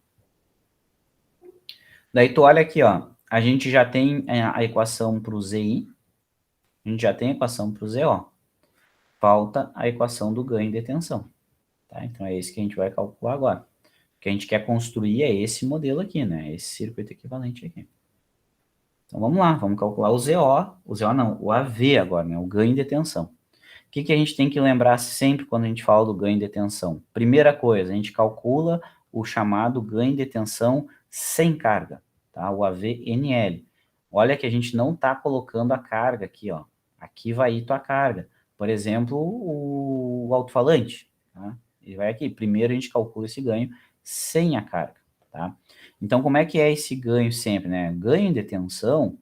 Daí tu olha aqui, ó. A gente já tem a equação para o ZI. A gente já tem a equação para o ZO. Falta a equação do ganho de tensão. Tá? Então é esse que a gente vai calcular agora. O que a gente quer construir é esse modelo aqui, né? Esse circuito equivalente aqui. Então vamos lá, vamos calcular o ZO não, o AV agora, né? O ganho de tensão. O que a gente tem que lembrar sempre quando a gente fala do ganho de tensão? Primeira coisa, a gente calcula o chamado ganho de tensão sem carga, tá? O AVNL. Olha que a gente não está colocando a carga aqui, ó. Aqui vai ir tua carga. Por exemplo, o alto-falante, tá? Ele vai aqui. Primeiro a gente calcula esse ganho sem a carga, tá? Então, como é que é esse ganho sempre, né? Ganho de tensão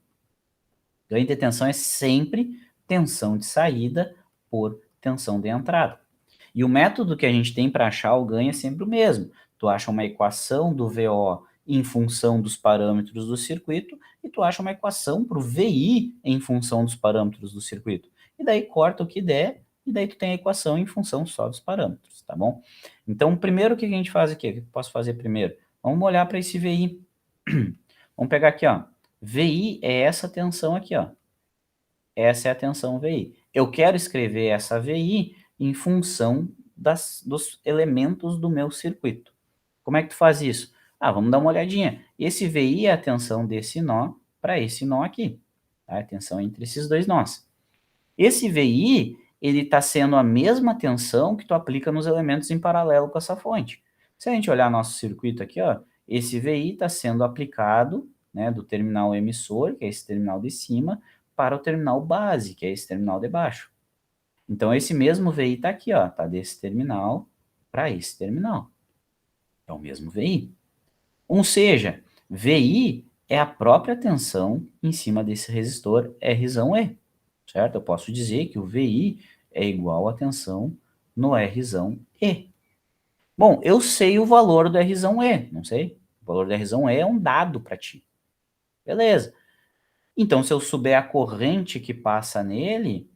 é sempre tensão de saída por tensão de entrada. E o método que a gente tem para achar o ganho é sempre o mesmo. Tu acha uma equação do VO em função dos parâmetros do circuito e tu acha uma equação para o VI em função dos parâmetros do circuito. E daí corta o que der e daí tu tem a equação em função só dos parâmetros, tá bom? Então, primeiro o que a gente faz aqui? O que eu posso fazer primeiro? Vamos olhar para esse VI. Vamos pegar aqui, ó. VI é essa tensão aqui, ó. Essa é a tensão VI. Eu quero escrever essa VI em função dos elementos do meu circuito. Como é que tu faz isso? Ah, vamos dar uma olhadinha. Esse VI é a tensão desse nó para esse nó aqui. Tá? A tensão entre esses dois nós. Esse VI, ele está sendo a mesma tensão que tu aplica nos elementos em paralelo com essa fonte. Se a gente olhar nosso circuito aqui, ó, esse VI está sendo aplicado, né, do terminal emissor, que é esse terminal de cima, para o terminal base, que é esse terminal de baixo. Então, esse mesmo VI está aqui, ó, tá desse terminal para esse terminal. É o mesmo VI. Ou seja, VI é a própria tensão em cima desse resistor Rzão-E, certo? Eu posso dizer que o VI é igual à tensão no Rzão-E. Bom, eu sei o valor do Rzão-E, não sei? O valor do Rzão-E é um dado para ti. Beleza. Então, se eu souber a corrente que passa nele,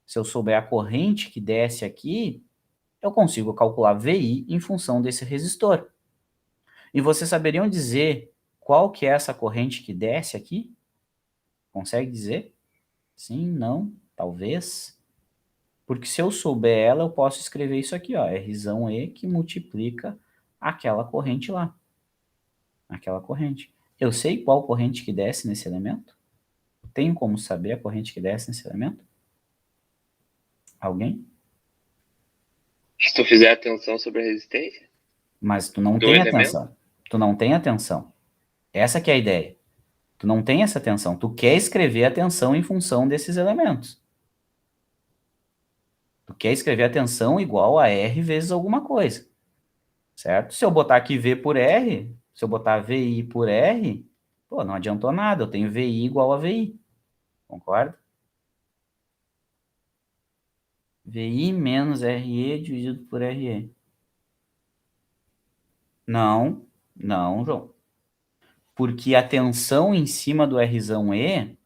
se eu souber a corrente que desce aqui, eu consigo calcular VI em função desse resistor. E vocês saberiam dizer qual que é essa corrente que desce aqui? Consegue dizer? Sim, não, talvez. Porque se eu souber ela, eu posso escrever isso aqui, ó, Rzão E que multiplica aquela corrente lá. Aquela corrente. Eu sei qual corrente que desce nesse elemento? Tenho como saber a corrente que desce nesse elemento? Alguém? Se tu fizer a tensão sobre a resistência Mas tu não do tem elemento, atenção. Tu não tem atenção. Essa que é a ideia. Tu não tem essa tensão. Tu quer escrever a tensão em função desses elementos. Tu quer escrever a tensão igual a R vezes alguma coisa. Certo? Se eu botar aqui V por R, se eu botar VI por R, pô, não adiantou nada. Eu tenho VI igual a VI. Concorda? VI menos RE dividido por RE. Não, não, João. Porque a tensão em cima do Rzão E,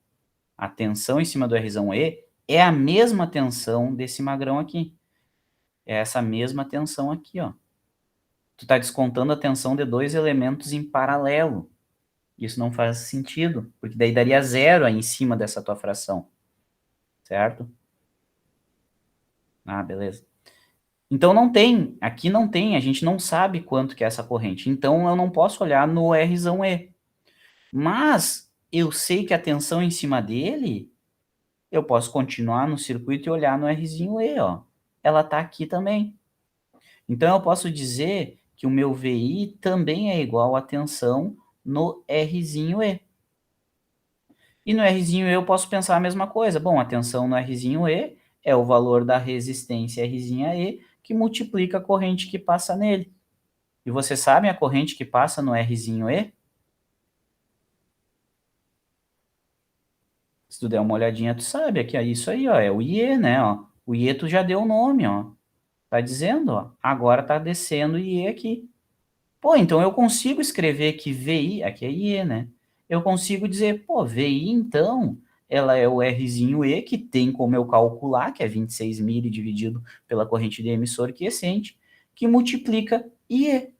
a tensão em cima do Rzão E é a mesma tensão desse magrão aqui. É essa mesma tensão aqui, ó. Tu tá descontando a tensão de dois elementos em paralelo. Isso não faz sentido, porque daí daria zero aí em cima dessa tua fração. Certo? Ah, beleza. Então não tem, aqui não tem, a gente não sabe quanto que é essa corrente. Então eu não posso olhar no Rzão E. Mas eu sei que a tensão em cima dele, eu posso continuar no circuito e olhar no Rzinho E, ó. Ela tá aqui também. Então eu posso dizer que o meu VI também é igual à tensão no Rzinho E. E no Rzinho E eu posso pensar a mesma coisa. Bom, a tensão no Rzinho E é o valor da resistência Rzinha E que multiplica a corrente que passa nele. E vocês sabem a corrente que passa no Rzinho E? Se tu der uma olhadinha, tu sabe que é isso aí, ó, é o IE, né, ó. O IE tu já deu o nome, ó. Tá dizendo, ó, agora tá descendo o IE aqui. Pô, então eu consigo escrever que VI, aqui é IE, né? Eu consigo dizer, pô, VI, então, ela é o Rzinho E, que tem como eu calcular, que é 26 mili dividido pela corrente de emissor quiescente, que multiplica IE.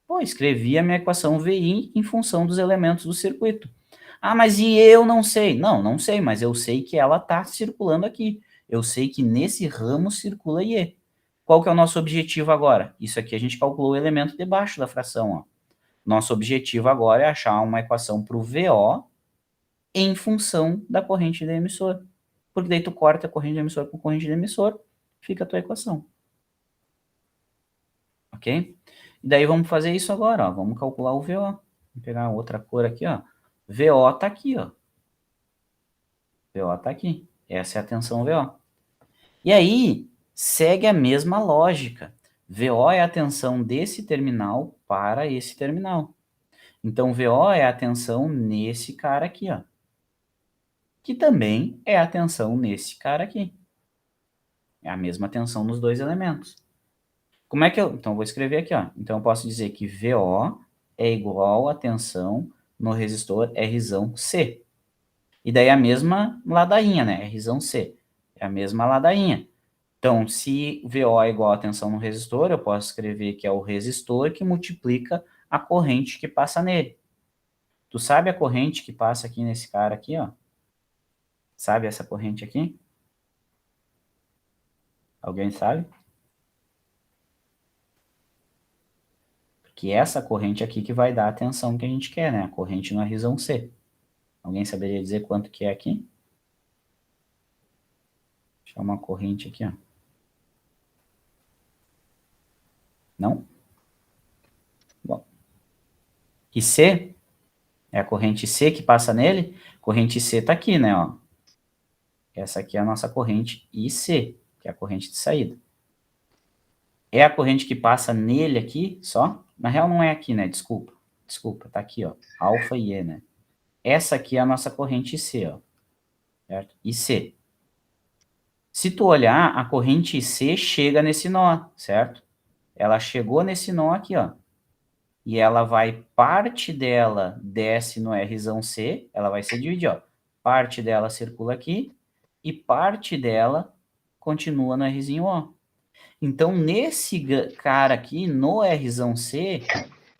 Pô, escrevi a minha equação VI em função dos elementos do circuito. Ah, mas e eu não sei? Não, não sei, mas eu sei que ela está circulando aqui. Eu sei que nesse ramo circula IE. Qual que é o nosso objetivo agora? Isso aqui a gente calculou o elemento debaixo da fração, ó. Nosso objetivo agora é achar uma equação para o VO em função da corrente do emissor. Porque daí tu corta a corrente do emissor com corrente do emissor, fica a tua equação. Ok? E daí vamos fazer isso agora, ó. Vamos calcular o VO. Vou pegar outra cor aqui, ó. VO está aqui, ó. VO está aqui. Essa é a tensão VO. E aí, segue a mesma lógica. VO é a tensão desse terminal para esse terminal. Então, VO é a tensão nesse cara aqui, ó. Que também é a tensão nesse cara aqui. É a mesma tensão nos dois elementos. Como é que eu... Então, eu vou escrever aqui, ó. Então, eu posso dizer que VO é igual a tensão no resistor Rzão-C. E daí a mesma ladainha, né? Rzão-C. É a mesma ladainha. Então, se VO é igual a tensão no resistor, eu posso escrever que é o resistor que multiplica a corrente que passa nele. Tu sabe a corrente que passa aqui nesse cara aqui, ó? Sabe essa corrente aqui? Alguém sabe? Porque é essa corrente aqui que vai dar a tensão que a gente quer, né? A corrente no Rzão-C. Alguém saberia dizer quanto que é aqui? Deixa eu uma corrente aqui, ó. Não? Bom. E C? É a corrente C que passa nele? Corrente C tá aqui, né, ó. Essa aqui é a nossa corrente IC, que é a corrente de saída. É a corrente que passa nele aqui, só? Na real não é aqui, né? Desculpa. Desculpa, tá aqui, ó. Alfa e E, né? Essa aqui é a nossa corrente IC, ó. Certo? IC. Se tu olhar, a corrente IC chega nesse nó, certo? Ela chegou nesse nó aqui, ó. E ela vai, parte dela desce no Rzão C, ela vai se dividir, ó. Parte dela circula aqui e parte dela continua no Rzinho O. Então, nesse cara aqui, no Rzão C,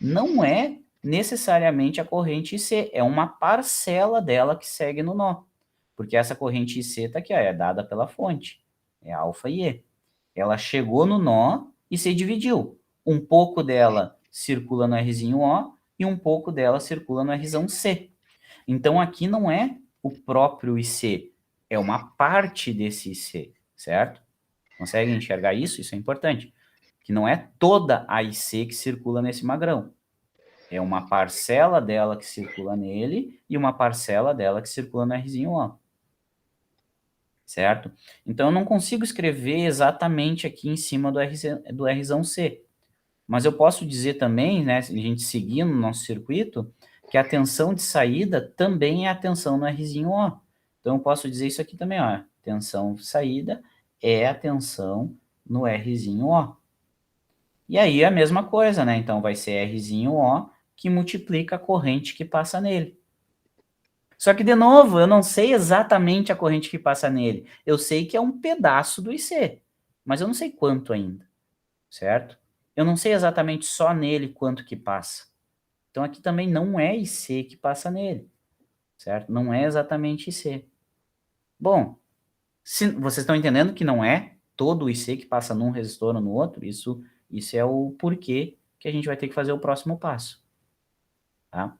não é necessariamente a corrente IC, é uma parcela dela que segue no nó. Porque essa corrente IC tá aqui, ó, é dada pela fonte. É alfa e E. Ela chegou no nó e se dividiu. Um pouco dela circula no Rzinho O e um pouco dela circula no Rzão C. Então, aqui não é o próprio IC, é uma parte desse IC, certo? Conseguem enxergar isso? Isso é importante. Que não é toda a IC que circula nesse magrão. É uma parcela dela que circula nele e uma parcela dela que circula no Rzinho O. Certo? Então, eu não consigo escrever exatamente aqui em cima do Rzão C. Mas eu posso dizer também, né, se a gente seguir no nosso circuito, que a tensão de saída também é a tensão no Rzinho O. Então, eu posso dizer isso aqui também, ó. Tensão de saída é a tensão no Rzinho O. E aí, a mesma coisa, né? Então, vai ser Rzinho O que multiplica a corrente que passa nele. Só que, de novo, eu não sei exatamente a corrente que passa nele. Eu sei que é um pedaço do IC, mas eu não sei quanto ainda, certo? Eu não sei exatamente só nele quanto que passa. Então, aqui também não é IC que passa nele, certo? Não é exatamente IC. Bom, vocês estão entendendo que não é todo o IC que passa num resistor ou no outro? Isso é o porquê que a gente vai ter que fazer o próximo passo, tá?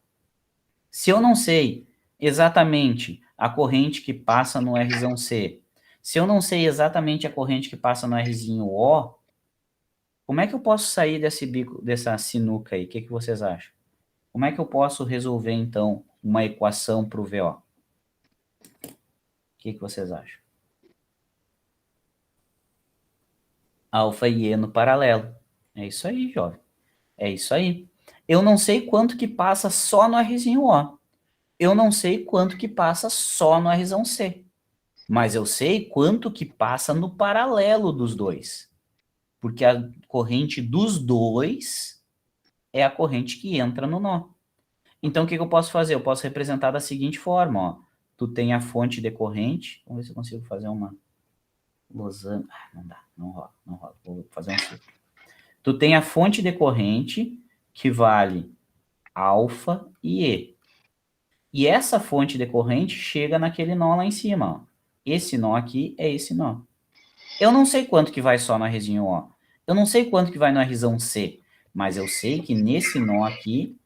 Se eu não sei exatamente a corrente que passa no Rzão C, se eu não sei exatamente a corrente que passa no Rzinho O, como é que eu posso sair desse bico, dessa sinuca aí? O que vocês acham? Como é que eu posso resolver, então, uma equação para o VO? O que vocês acham? Alfa e E no paralelo. É isso aí, jovem. É isso aí. Eu não sei quanto que passa só no Rzinho O. Eu não sei quanto que passa só no Rzão C. Mas eu sei quanto que passa no paralelo dos dois. Porque a corrente dos dois é a corrente que entra no nó. Então, o que eu posso fazer? Eu posso representar da seguinte forma, ó. tu tem a fonte decorrente, vamos ver se eu consigo fazer uma losango, não dá, não rola, vou fazer um círculo. Tu tem a fonte decorrente, que vale alfa e E. E essa fonte decorrente chega naquele nó lá em cima, ó. Esse nó aqui é esse nó. Eu não sei quanto que vai só no Rzinho O. Eu não sei quanto que vai no Rzão C, mas eu sei que nesse nó aqui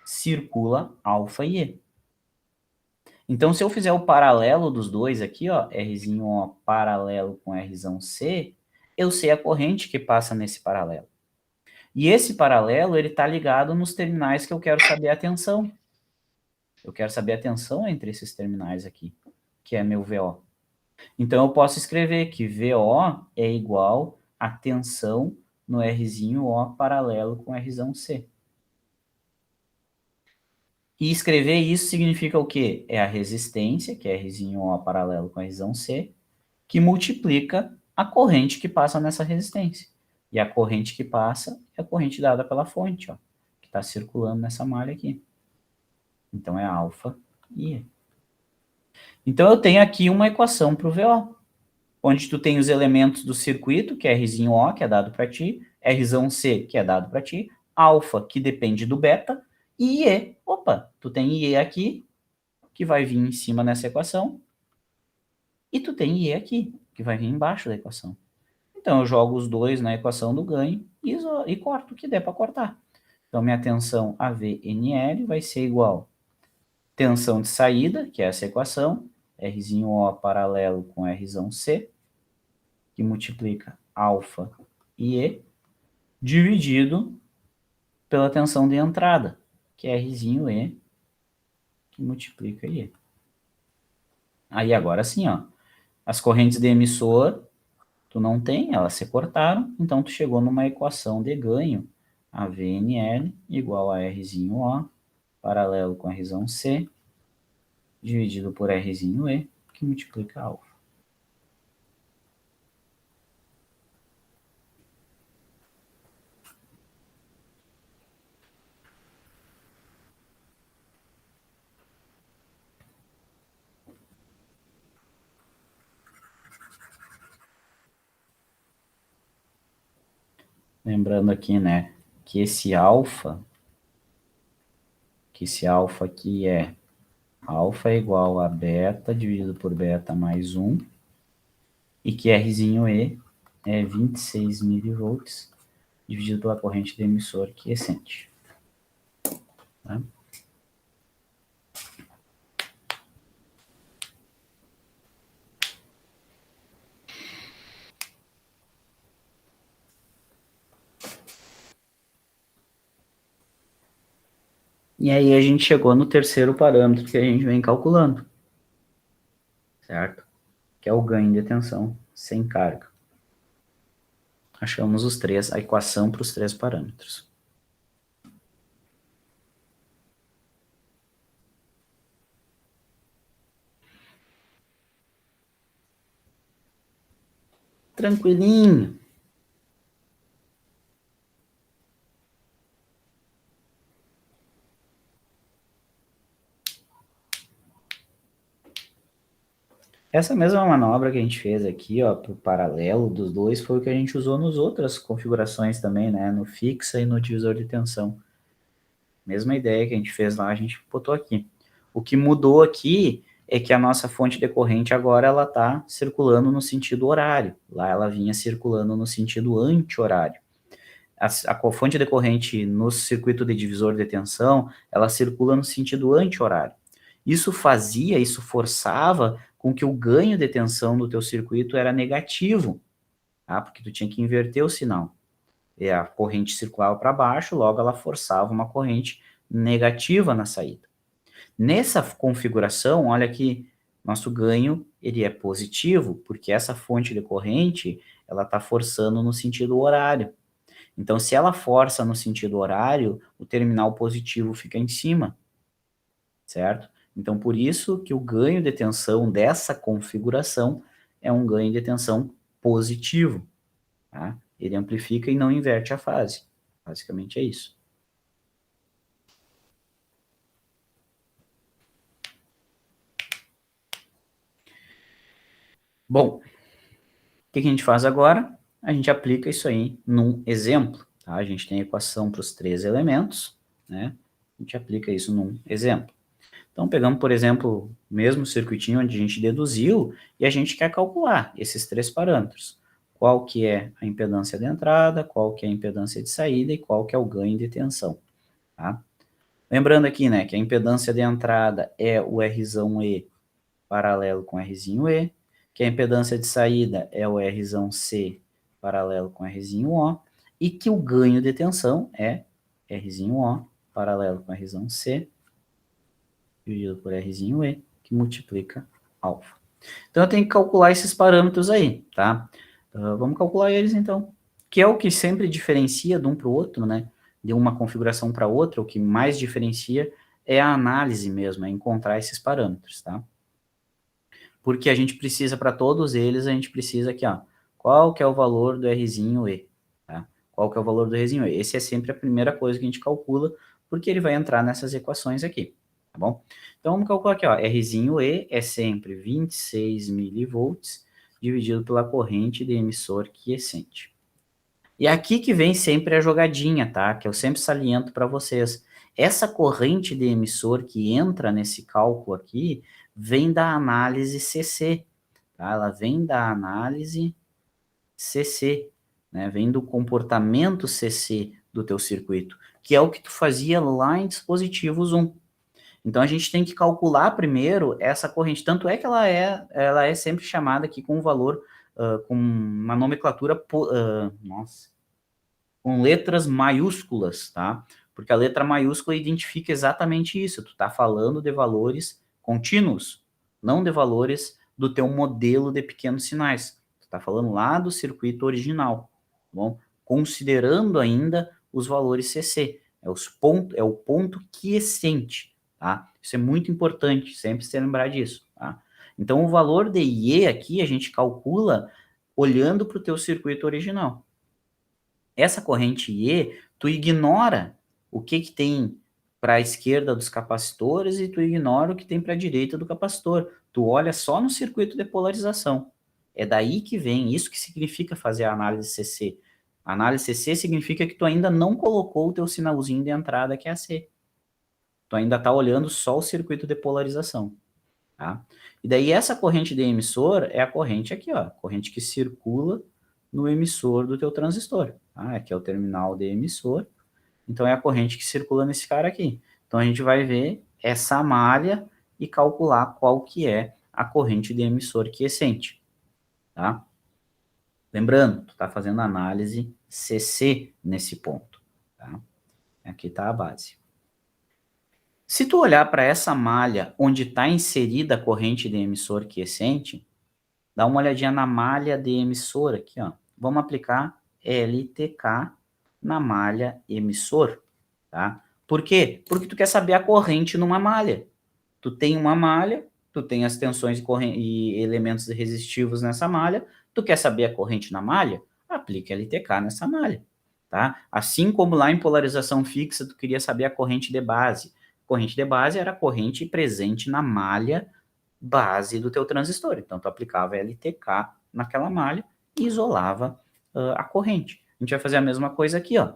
circula alfa e E. Então, se eu fizer o paralelo dos dois aqui, ó, Rzinho O paralelo com Rzão C, eu sei a corrente que passa nesse paralelo. E esse paralelo, ele está ligado nos terminais que eu quero saber a tensão. Eu quero saber a tensão entre esses terminais aqui, que é meu VO. Então, eu posso escrever que VO é igual a tensão no Rzinho O paralelo com Rzão C. E escrever isso significa o quê? É a resistência, que é Rzinho O paralelo com Rzão C, que multiplica a corrente que passa nessa resistência. E a corrente que passa é a corrente dada pela fonte, ó, que está circulando nessa malha aqui. Então, é alfa e E. Então, eu tenho aqui uma equação para o VO, onde tu tem os elementos do circuito, que é Rzinho O, que é dado para ti, Rzão C, que é dado para ti, alfa, que depende do beta, e IE. Opa, tu tem IE aqui, que vai vir em cima nessa equação, e tu tem IE aqui, que vai vir embaixo da equação. Então, eu jogo os dois na equação do ganho e corto o que der para cortar. Então, minha tensão AVNL vai ser igual tensão de saída, que é essa equação, Rzinho O paralelo com Rzão C, que multiplica alfa e E, dividido pela tensão de entrada, que é Rzinho E, que multiplica E. Aí agora sim, ó, as correntes de emissor, tu não tem, elas se cortaram, então tu chegou numa equação de ganho, a VNL igual a Rzinho O, paralelo com Rzão C, dividido por Rzinho E, que multiplica alfa. Lembrando aqui, né, que esse alfa aqui é alfa é igual a beta dividido por beta mais 1, e que Rzinho E é 26 milivolts dividido pela corrente do emissor quiescente. Tá? E aí a gente chegou no terceiro parâmetro que a gente vem calculando, certo? Que é o ganho de tensão sem carga. Achamos os três, a equação para os três parâmetros. Tranquilinho. Essa mesma manobra que a gente fez aqui, ó, para o paralelo dos dois, foi o que a gente usou nas outras configurações também, né? No fixa e no divisor de tensão. Mesma ideia que a gente fez lá, a gente botou aqui. O que mudou aqui é que a nossa fonte decorrente agora ela está circulando no sentido horário. Lá ela vinha circulando no sentido anti-horário. A fonte decorrente no circuito de divisor de tensão, ela circula no sentido anti-horário. Isso forçava com que o ganho de tensão do teu circuito era negativo, tá? Porque tu tinha que inverter o sinal. E a corrente circulava para baixo, logo ela forçava uma corrente negativa na saída. Nessa configuração, olha que nosso ganho ele é positivo, porque essa fonte de corrente ela está forçando no sentido horário. Então, se ela força no sentido horário, o terminal positivo fica em cima, certo? Então, por isso que o ganho de tensão dessa configuração é um ganho de tensão positivo, tá? Ele amplifica e não inverte a fase. Basicamente é isso. Bom, o que a gente faz agora? A gente aplica isso aí num exemplo, tá? A gente tem a equação para os 3 elementos, né? A gente aplica isso num exemplo. Então, pegamos, por exemplo, o mesmo circuitinho onde a gente deduziu e a gente quer calcular esses 3 parâmetros. Qual que é a impedância de entrada, qual que é a impedância de saída e qual que é o ganho de tensão, tá? Lembrando aqui, né, que a impedância de entrada é o Rzão-E paralelo com Rzinho-E, que a impedância de saída é o Rzão-C paralelo com Rzinho-O, e que o ganho de tensão é Rzinho-O paralelo com Rzão-C dividido por Rzinho-E, que multiplica alfa. Então, eu tenho que calcular esses parâmetros aí, tá? Vamos calcular eles, então. Que é o que sempre diferencia de um para o outro, né? De uma configuração para outra, o que mais diferencia é a análise mesmo, é encontrar esses parâmetros, tá? Porque a gente precisa, para todos eles, a gente precisa aqui, ó, qual que é o valor do Rzinho E, tá? Qual que é o valor do Rzinho E? Esse é sempre a primeira coisa que a gente calcula, porque ele vai entrar nessas equações aqui, tá bom? Então, vamos calcular aqui, ó, Rzinho E é sempre 26 milivolts dividido pela corrente de emissor quiescente. E aqui que vem sempre a jogadinha, tá? Que eu sempre saliento para vocês. Essa corrente de emissor que entra nesse cálculo aqui vem da análise CC, tá? Ela vem da análise CC, né? Vem do comportamento CC do teu circuito, que é o que tu fazia lá em dispositivos 1. Então a gente tem que calcular primeiro essa corrente, tanto é que ela é sempre chamada aqui com um valor, com uma nomenclatura, com letras maiúsculas, tá? Porque a letra maiúscula identifica exatamente isso. Tu tá falando de valores contínuos, não de valores do teu modelo de pequenos sinais. Tu tá falando lá do circuito original, tá bom? Considerando ainda os valores CC. É o ponto quiescente, tá? Isso é muito importante, sempre se lembrar disso, tá? Então, o valor de IE aqui a gente calcula olhando para o teu circuito original. Essa corrente E, tu ignora o que tem para a esquerda dos capacitores e tu ignora o que tem para a direita do capacitor. Tu olha só no circuito de polarização. É daí que vem, isso que significa fazer a análise CC. A análise CC significa que tu ainda não colocou o teu sinalzinho de entrada, que é a C. Tu ainda está olhando só o circuito de polarização. Tá? E daí essa corrente de emissor é a corrente aqui, ó, corrente que circula no emissor do teu transistor, tá? Aqui é o terminal de emissor, então é a corrente que circula nesse cara aqui. Então a gente vai ver essa malha e calcular qual que é a corrente de emissor quiescente, tá? Lembrando, tu está fazendo análise CC nesse ponto, tá? Aqui está a base. Se tu olhar para essa malha onde está inserida a corrente de emissor quiescente, dá uma olhadinha na malha de emissor aqui, ó. Vamos aplicar LTK na malha emissor, tá? Por quê? Porque tu quer saber a corrente numa malha. Tu tem uma malha, tu tem as tensões e elementos resistivos nessa malha, tu quer saber a corrente na malha? Aplica LTK nessa malha, tá? Assim como lá em polarização fixa, tu queria saber a corrente de base. Corrente de base era a corrente presente na malha base do teu transistor. Então, tu aplicava LTK naquela malha e isolava a corrente. A gente vai fazer a mesma coisa aqui, ó.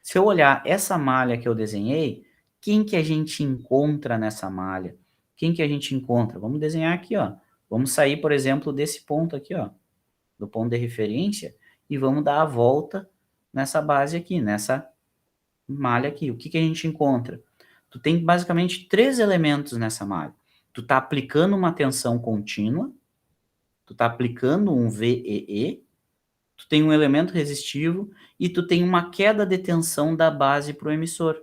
Se eu olhar essa malha que eu desenhei, quem que a gente encontra nessa malha? Quem que a gente encontra? Vamos desenhar aqui, ó. Vamos sair, por exemplo, desse ponto aqui, ó, do ponto de referência, e vamos dar a volta nessa base aqui, nessa malha aqui. O que que a gente encontra? Tu tem basicamente 3 elementos nessa malha. Tu está aplicando uma tensão contínua, tu está aplicando um VEE, tu tem um elemento resistivo e tu tem uma queda de tensão da base para o emissor.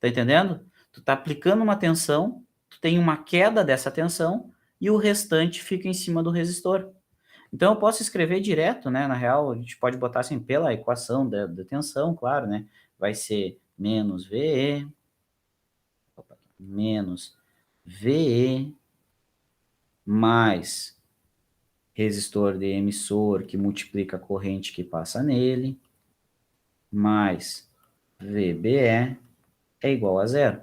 Tá entendendo? Tu está aplicando uma tensão, tu tem uma queda dessa tensão e o restante fica em cima do resistor. Então eu posso escrever direto, né? Na real, a gente pode botar assim pela equação da tensão, claro, né? Vai ser menos VE menos VE mais resistor de emissor que multiplica a corrente que passa nele, mais VBE é igual a zero.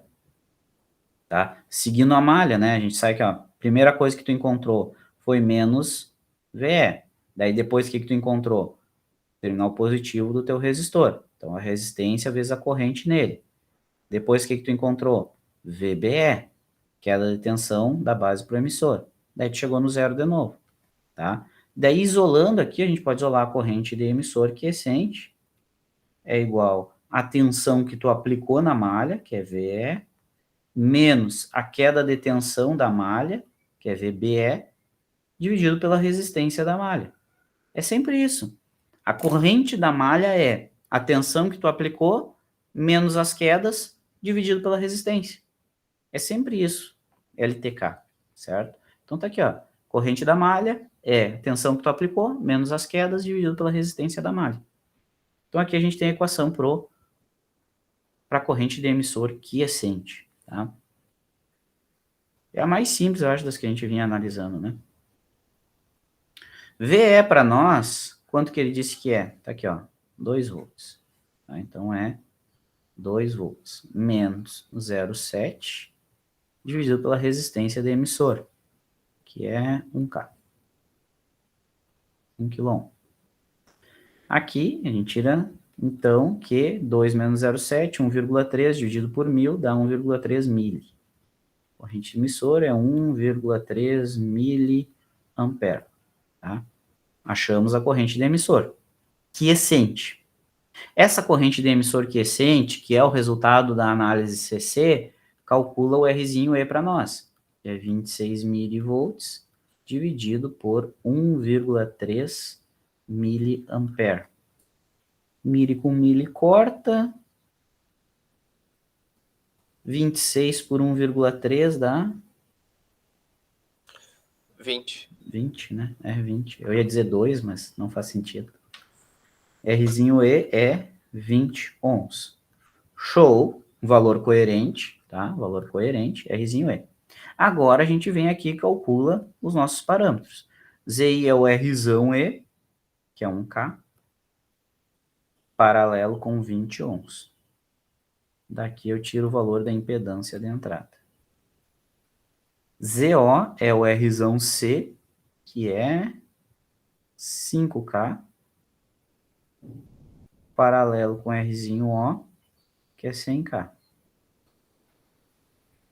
Tá? Seguindo a malha, né? A gente sabe que a primeira coisa que tu encontrou foi menos VE. Daí depois o que tu encontrou? Terminal positivo do teu resistor. Então a resistência vezes a corrente nele. Depois o que tu encontrou? VBE, queda de tensão da base para o emissor. Daí tu chegou no zero de novo, tá? Daí isolando aqui, a gente pode isolar a corrente de emissor quiescente, é igual a tensão que tu aplicou na malha, que é VE, menos a queda de tensão da malha, que é VBE, dividido pela resistência da malha. É sempre isso. A corrente da malha é a tensão que tu aplicou, menos as quedas, dividido pela resistência. É sempre isso, LTK, certo? Então tá aqui, ó. Corrente da malha é a tensão que tu aplicou, menos as quedas, dividido pela resistência da malha. Então aqui a gente tem a equação para a corrente de emissor quiescente, tá? É a mais simples, eu acho, das que a gente vinha analisando, né? VE para nós, quanto que ele disse que é? Tá aqui, ó, 2 volts. Tá? Então é 2 volts menos 0,7 dividido pela resistência de emissor, que é 1K. 1 kΩ. Aqui, a gente tira, então, que 2 menos 0,7, 1,3 dividido por 1000 dá 1,3 mili. Corrente emissora é 1,3 miliampere. Tá? Achamos a corrente de emissor quiescente. Essa corrente de emissor quiescente, que é o resultado da análise CC, calcula o Rzinho E para nós. É 26 milivolts dividido por 1,3 miliampere. Mili com mili corta. 26 por 1,3 dá 20. 20, né? É 20. Eu ia dizer 2, mas não faz sentido. Rzinho E é 20 ohms. Show, valor coerente, tá? Valor coerente, Rzinho E. Agora a gente vem aqui e calcula os nossos parâmetros. Zi é o Rzão E, que é 1K, paralelo com 20 ohms. Daqui eu tiro o valor da impedância de entrada. ZO é o Rzão C, que é 5K, paralelo com Rzinho O, que é 100K.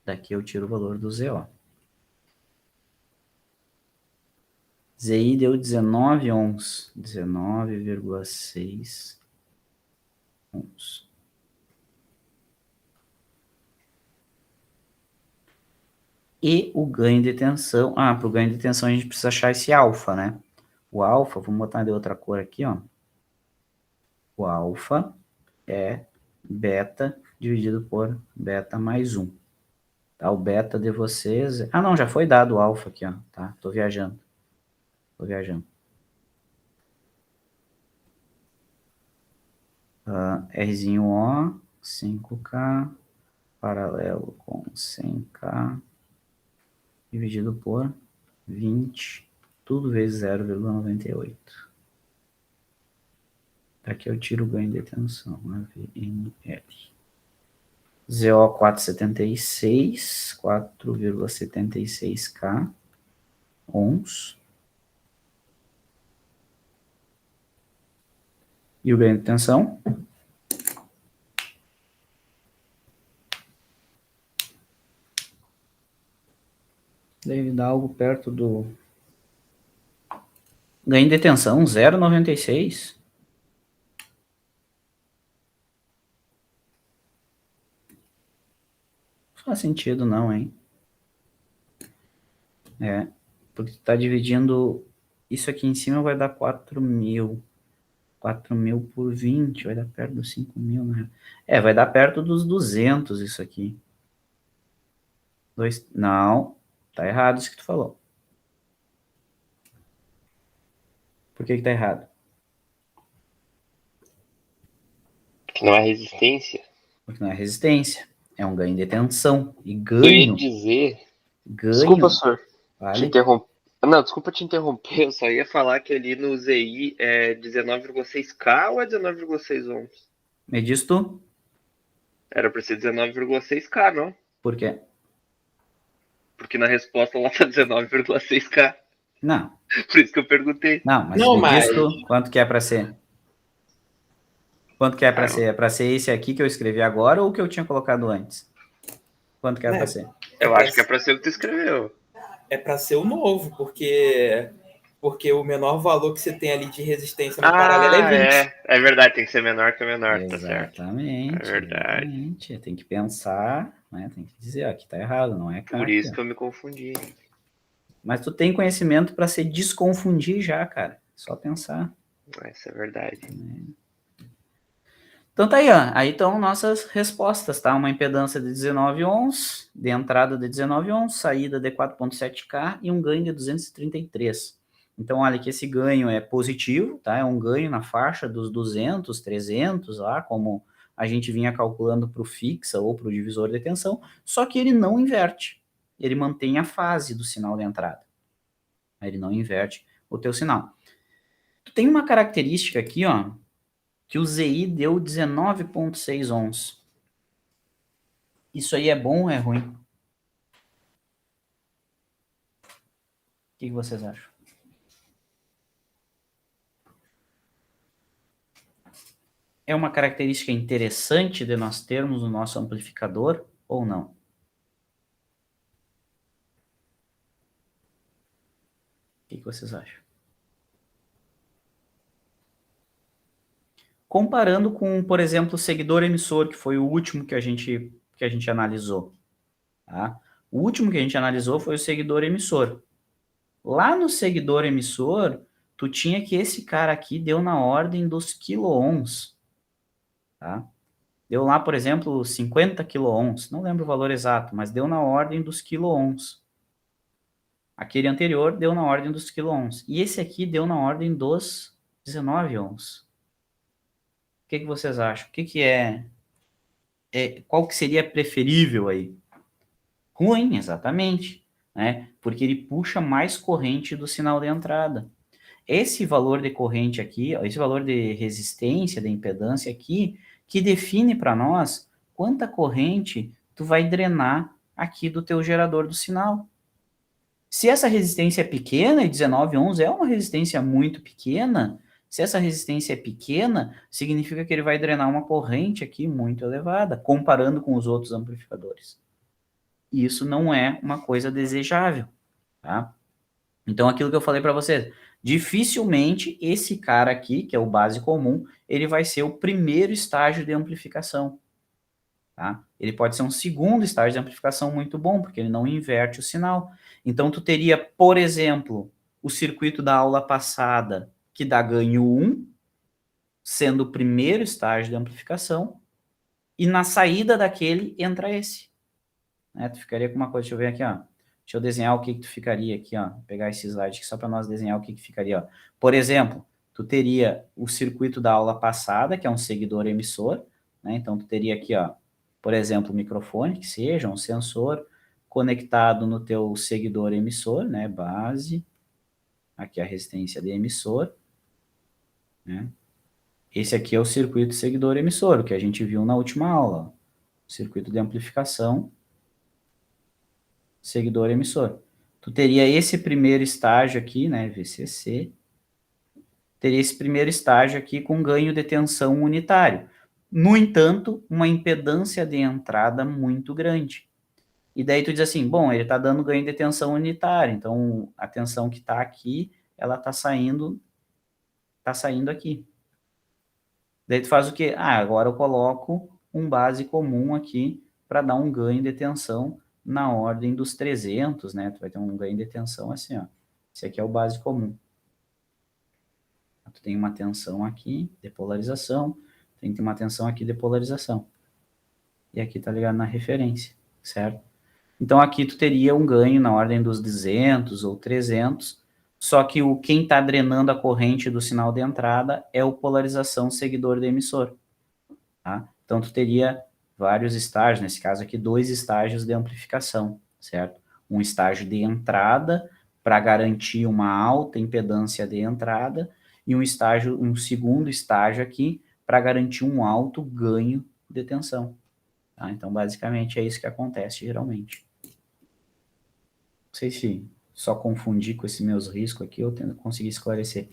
Daqui eu tiro o valor do ZO. ZI deu 19 ohms, 19,6 ohms. E o ganho de tensão, para o ganho de tensão a gente precisa achar esse alfa, né? O alfa, vamos botar de outra cor aqui, ó. O alfa é beta dividido por beta mais 1. Tá? O beta de vocês... não, já foi dado o alfa aqui, ó. Tá? Tô viajando. Rzinho O, 5K, paralelo com 100K, dividido por 20, tudo vezes 0,98. Aqui eu tiro o ganho de tensão, VNL. ZO 4,76, 4,76K ohms. E o ganho de tensão? Deve dar algo perto do... Ganho de tensão, 0,96. Não faz sentido não, hein? Porque tu tá dividindo... Isso aqui em cima vai dar 4.000. 4.000 por 20, vai dar perto dos 5.000, né? Vai dar perto dos 200 isso aqui. Não, tá errado isso que tu falou. Por que tá errado? Porque não é resistência. Porque não é resistência, é um ganho de tensão. E Eu ia ganho... dizer... Ganho... Desculpa, senhor. Vale? Te interromper. Não, desculpa te interromper. Eu só ia falar que ali no ZI é 19,6K ou é 19,6 ohms? Me diz tu? Era pra ser 19,6K, não? Por quê? Porque na resposta lá tá 19,6K. Não, Por isso que eu perguntei. não, mas Não, de mas- disco, quanto que é para ser? Quanto que é para Ah, ser? É para ser esse aqui que eu escrevi agora ou o que eu tinha colocado antes? Quanto que é Né, para ser? eu pra acho que é pra ser o que tu escreveu. É para ser o novo, porque o menor valor que você tem ali de resistência no paralelo é Ah, 20. é verdade, tem que ser menor que o menor, tá certo. É Exatamente, verdade. exatamente. Tem que pensar, né? Tem que dizer, ó, aqui tá errado, não é cá Por aqui, isso ó. que eu me confundi. Mas tu tem conhecimento para se desconfundir já, cara. Só pensar. Essa é verdade. Então tá aí, ó. Aí estão nossas respostas, tá? Uma impedância de 19 ohms, de entrada de 19 ohms, saída de 4.7K e um ganho de 233. Então, olha que esse ganho é positivo, tá? É um ganho na faixa dos 200, 300, lá, como a gente vinha calculando para o fixa ou para o divisor de tensão, só que ele não inverte. Ele mantém a fase do sinal de entrada. Ele não inverte o teu sinal. Tu tem uma característica aqui, ó, que o ZI deu 19,6 ohms. Isso aí é bom ou é ruim? O que vocês acham? É uma característica interessante de nós termos no nosso amplificador ou não? O que vocês acham? Comparando com, por exemplo, o seguidor emissor, que foi o último que a gente analisou. Tá? O último que a gente analisou foi o seguidor emissor. Lá no seguidor emissor, tu tinha que esse cara aqui deu na ordem dos quilo-ohms. Tá? Deu lá, por exemplo, 50 quilo-ohms. Não lembro o valor exato, mas deu na ordem dos quilo-ohms. Aquele anterior deu na ordem dos quilo-ohms. E esse aqui deu na ordem dos 19 ohms. O que vocês acham? O que qual que seria preferível aí? Ruim, exatamente, né? Porque ele puxa mais corrente do sinal de entrada. Esse valor de corrente aqui, esse valor de resistência, de impedância aqui, que define para nós quanta corrente tu vai drenar aqui do teu gerador do sinal. Se essa resistência é pequena, e 19 ohms é uma resistência muito pequena, se essa resistência é pequena, significa que ele vai drenar uma corrente aqui muito elevada, comparando com os outros amplificadores. E isso não é uma coisa desejável, tá? Então, aquilo que eu falei para vocês, dificilmente esse cara aqui, que é o base comum, ele vai ser o primeiro estágio de amplificação, tá? Ele pode ser um segundo estágio de amplificação muito bom, porque ele não inverte o sinal. Então, tu teria, por exemplo, o circuito da aula passada, que dá ganho 1, sendo o primeiro estágio de amplificação, e na saída daquele entra esse. Né? Tu ficaria com uma coisa, deixa eu ver aqui, ó. Deixa eu desenhar o que tu ficaria aqui, ó. Vou pegar esse slide aqui só para nós desenhar o que ficaria, ó. Por exemplo, tu teria o circuito da aula passada, que é um seguidor emissor, né? Então, tu teria aqui, ó, por exemplo, o microfone, que seja um sensor conectado no teu seguidor emissor, né? Base, aqui a resistência de emissor, né? Esse aqui é o circuito seguidor emissor, o que a gente viu na última aula, ó. Circuito de amplificação, seguidor emissor. Tu teria esse primeiro estágio aqui, né, VCC, teria esse primeiro estágio aqui com ganho de tensão unitário. No entanto, uma impedância de entrada muito grande. E daí tu diz assim, bom, ele está dando ganho de tensão unitário, então a tensão que está aqui, ela está saindo aqui. Daí tu faz o quê? Ah, agora eu coloco um base comum aqui para dar um ganho de tensão na ordem dos 300, né? Tu vai ter um ganho de tensão assim, ó. Esse aqui é o base comum. Tu tem uma tensão aqui de polarização, tem que ter uma tensão aqui de polarização. E aqui tá ligado na referência, certo? Então aqui tu teria um ganho na ordem dos 200 ou 300, só que quem está drenando a corrente do sinal de entrada é o polarização seguidor do emissor. Tá? Então, tu teria vários estágios, nesse caso aqui, 2 estágios de amplificação, certo? Um estágio de entrada, para garantir uma alta impedância de entrada, e um segundo estágio aqui, para garantir um alto ganho de tensão. Tá? Então, basicamente, é isso que acontece geralmente. Não sei se só confundir com esses meus riscos aqui, eu consegui esclarecer.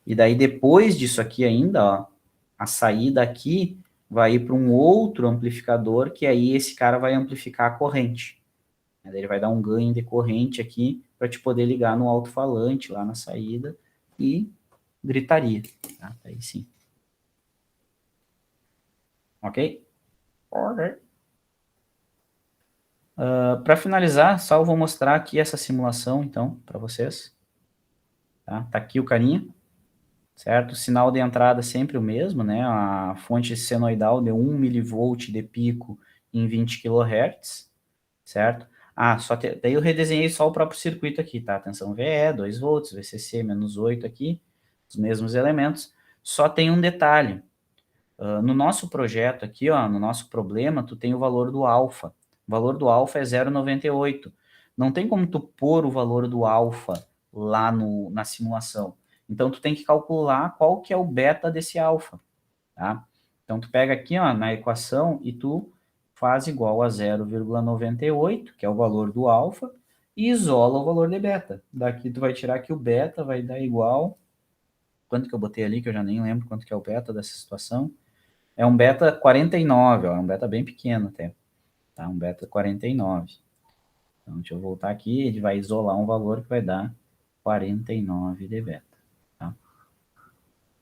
E daí, depois disso aqui ainda, ó, a saída aqui vai ir para um outro amplificador, que aí esse cara vai amplificar a corrente. Ele vai dar um ganho de corrente aqui para te poder ligar no alto-falante lá na saída e gritaria. Tá? Aí sim. Ok? Ok. Para finalizar, só eu vou mostrar aqui essa simulação, então, para vocês. Tá aqui o carinha, certo? O sinal de entrada é sempre o mesmo, né? A fonte senoidal de 1 mV de pico em 20 kHz, certo? Daí eu redesenhei só o próprio circuito aqui, tá? Tensão VE, 2 volts, VCC menos 8 aqui, os mesmos elementos. Só tem um detalhe. No nosso projeto aqui, ó, no nosso problema, tu tem o valor do alfa. O valor do alfa é 0,98. Não tem como tu pôr o valor do alfa lá na simulação. Então, tu tem que calcular qual que é o beta desse alfa, tá? Então, tu pega aqui, ó, na equação e tu faz igual a 0,98, que é o valor do alfa, e isola o valor de beta. Daqui tu vai tirar que o beta vai dar igual... Quanto que eu botei ali, que eu já nem lembro quanto que é o beta dessa situação. É um beta 49, ó, é um beta bem pequeno até. Tá? Um beta 49. Então, deixa eu voltar aqui, ele vai isolar um valor que vai dar 49 de beta. Tá?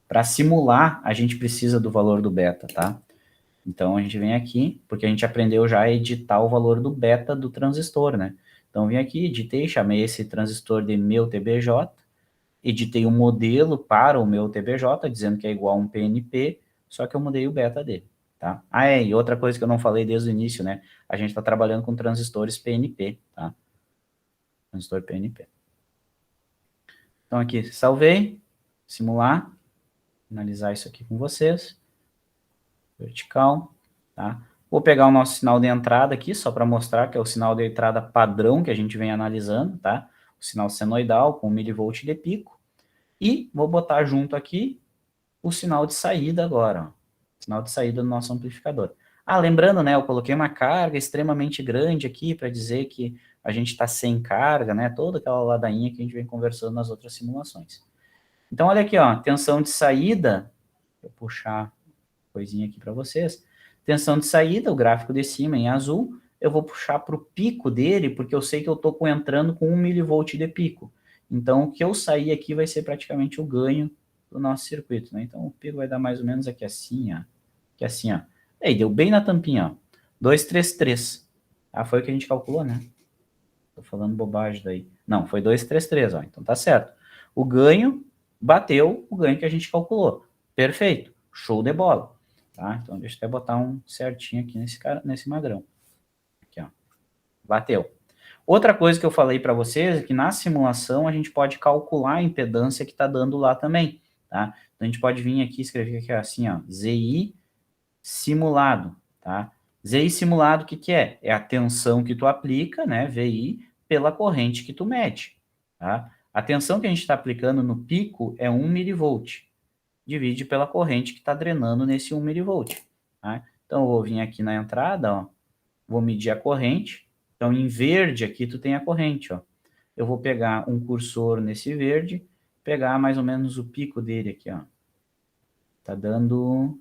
Para simular, a gente precisa do valor do beta, tá? Então, a gente vem aqui, porque a gente aprendeu já a editar o valor do beta do transistor, né? Então, vim aqui, editei, chamei esse transistor de meu TBJ, editei um modelo para o meu TBJ, dizendo que é igual a um PNP, só que eu mudei o beta dele, tá? E outra coisa que eu não falei desde o início, né? A gente está trabalhando com transistores PNP, tá? Transistor PNP. Então, aqui, salvei, simular, finalizar isso aqui com vocês. Vertical, tá? Vou pegar o nosso sinal de entrada aqui, só para mostrar que é o sinal de entrada padrão que a gente vem analisando, tá? O sinal senoidal com 1 mV de pico. E vou botar junto aqui o sinal de saída agora, ó. Sinal de saída do nosso amplificador. Lembrando, né, eu coloquei uma carga extremamente grande aqui para dizer que a gente está sem carga, né, toda aquela ladainha que a gente vem conversando nas outras simulações. Então, olha aqui, ó, tensão de saída, vou puxar coisinha aqui para vocês. Tensão de saída, o gráfico de cima em azul, eu vou puxar para o pico dele, porque eu sei que eu estou entrando com 1 mV de pico. Então, o que eu sair aqui vai ser praticamente o ganho do nosso circuito, né? Então, o pico vai dar mais ou menos aqui assim, ó. Aqui assim, ó. Aí, deu bem na tampinha, ó. 233. Foi o que a gente calculou, né? Tô falando bobagem daí. Não, foi 233, ó. Então, tá certo. O ganho bateu o ganho que a gente calculou. Perfeito. Show de bola. Tá? Então, deixa eu até botar um certinho aqui nesse magrão. Aqui, ó. Bateu. Outra coisa que eu falei para vocês é que na simulação a gente pode calcular a impedância que está dando lá também, tá? Então, a gente pode vir aqui e escrever aqui assim, ó, ZI simulado, tá? ZI simulado, o que que é? É a tensão que tu aplica, né, VI, pela corrente que tu mede, tá? A tensão que a gente está aplicando no pico é 1 mV. Divide pela corrente que está drenando nesse 1 mV. Tá? Então, eu vou vir aqui na entrada, ó, vou medir a corrente. Então, em verde aqui, tu tem a corrente. Ó. Eu vou pegar um cursor nesse verde, pegar mais ou menos o pico dele aqui. Ó. Tá dando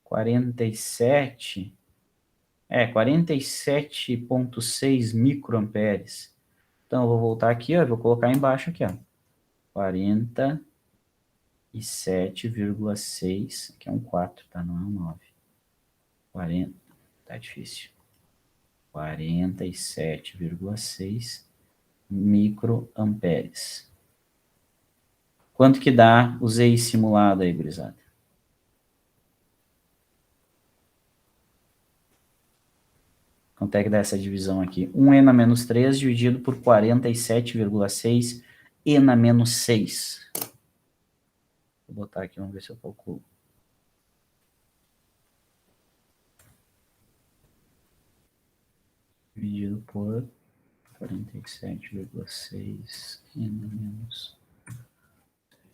47,6 microamperes. Então, eu vou voltar aqui, ó, vou colocar embaixo aqui, ó, 47,6, aqui é um 4, tá? Não é um 9. 40, tá difícil. 47,6 microamperes. Quanto que dá o ZI simulado aí, gurizada? Quanto é que dá essa divisão aqui? 1 na menos 3 dividido por 47,6 e na menos 6. Vou botar aqui, vamos ver se eu calculo. Dividido por 47,6 e na menos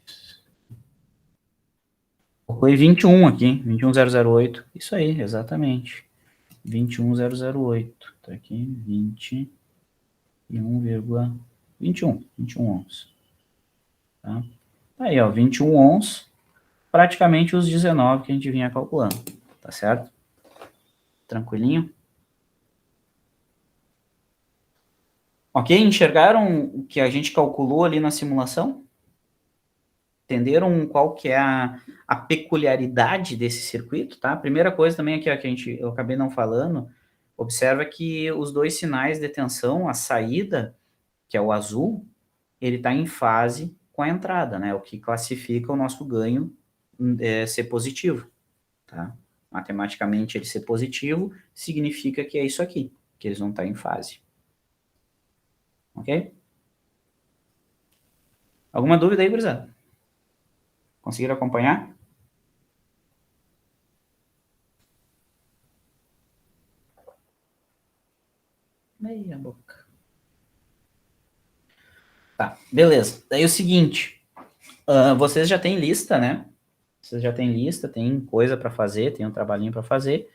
6. Foi 21 aqui, 21,008. Isso aí, exatamente. 21,008. Tá aqui, 21,008. 21 ohms. Tá? Aí, ó, 21 ohms, praticamente os 19 que a gente vinha calculando, tá certo? Tranquilinho? Ok? Enxergaram o que a gente calculou ali na simulação? Entenderam qual que é a peculiaridade desse circuito, tá? A primeira coisa também aqui, ó, que eu acabei não falando, observa que os dois sinais de tensão, a saída, que é o azul, ele está em fase com a entrada, né? O que classifica o nosso ganho ser positivo, tá? Matematicamente, ele ser positivo significa que é isso aqui, que eles vão estar em fase. Ok? Alguma dúvida aí, gurizada? Conseguiram acompanhar? Meia boca. Tá, beleza. Daí o seguinte, vocês já têm lista, né? Vocês já têm lista, tem coisa para fazer, tem um trabalhinho para fazer.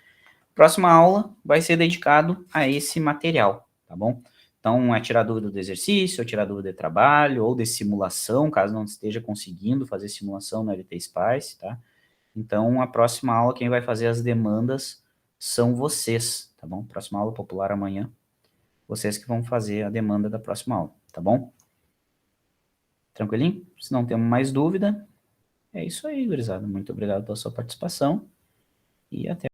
Próxima aula vai ser dedicado a esse material, tá bom? Então, é tirar dúvida do exercício, ou tirar dúvida de trabalho, ou de simulação, caso não esteja conseguindo fazer simulação no LT Spice, tá? Então, a próxima aula, quem vai fazer as demandas são vocês, tá bom? Próxima aula popular amanhã, vocês que vão fazer a demanda da próxima aula, tá bom? Tranquilinho? Se não temos mais dúvida, é isso aí, gurizada. Muito obrigado pela sua participação e até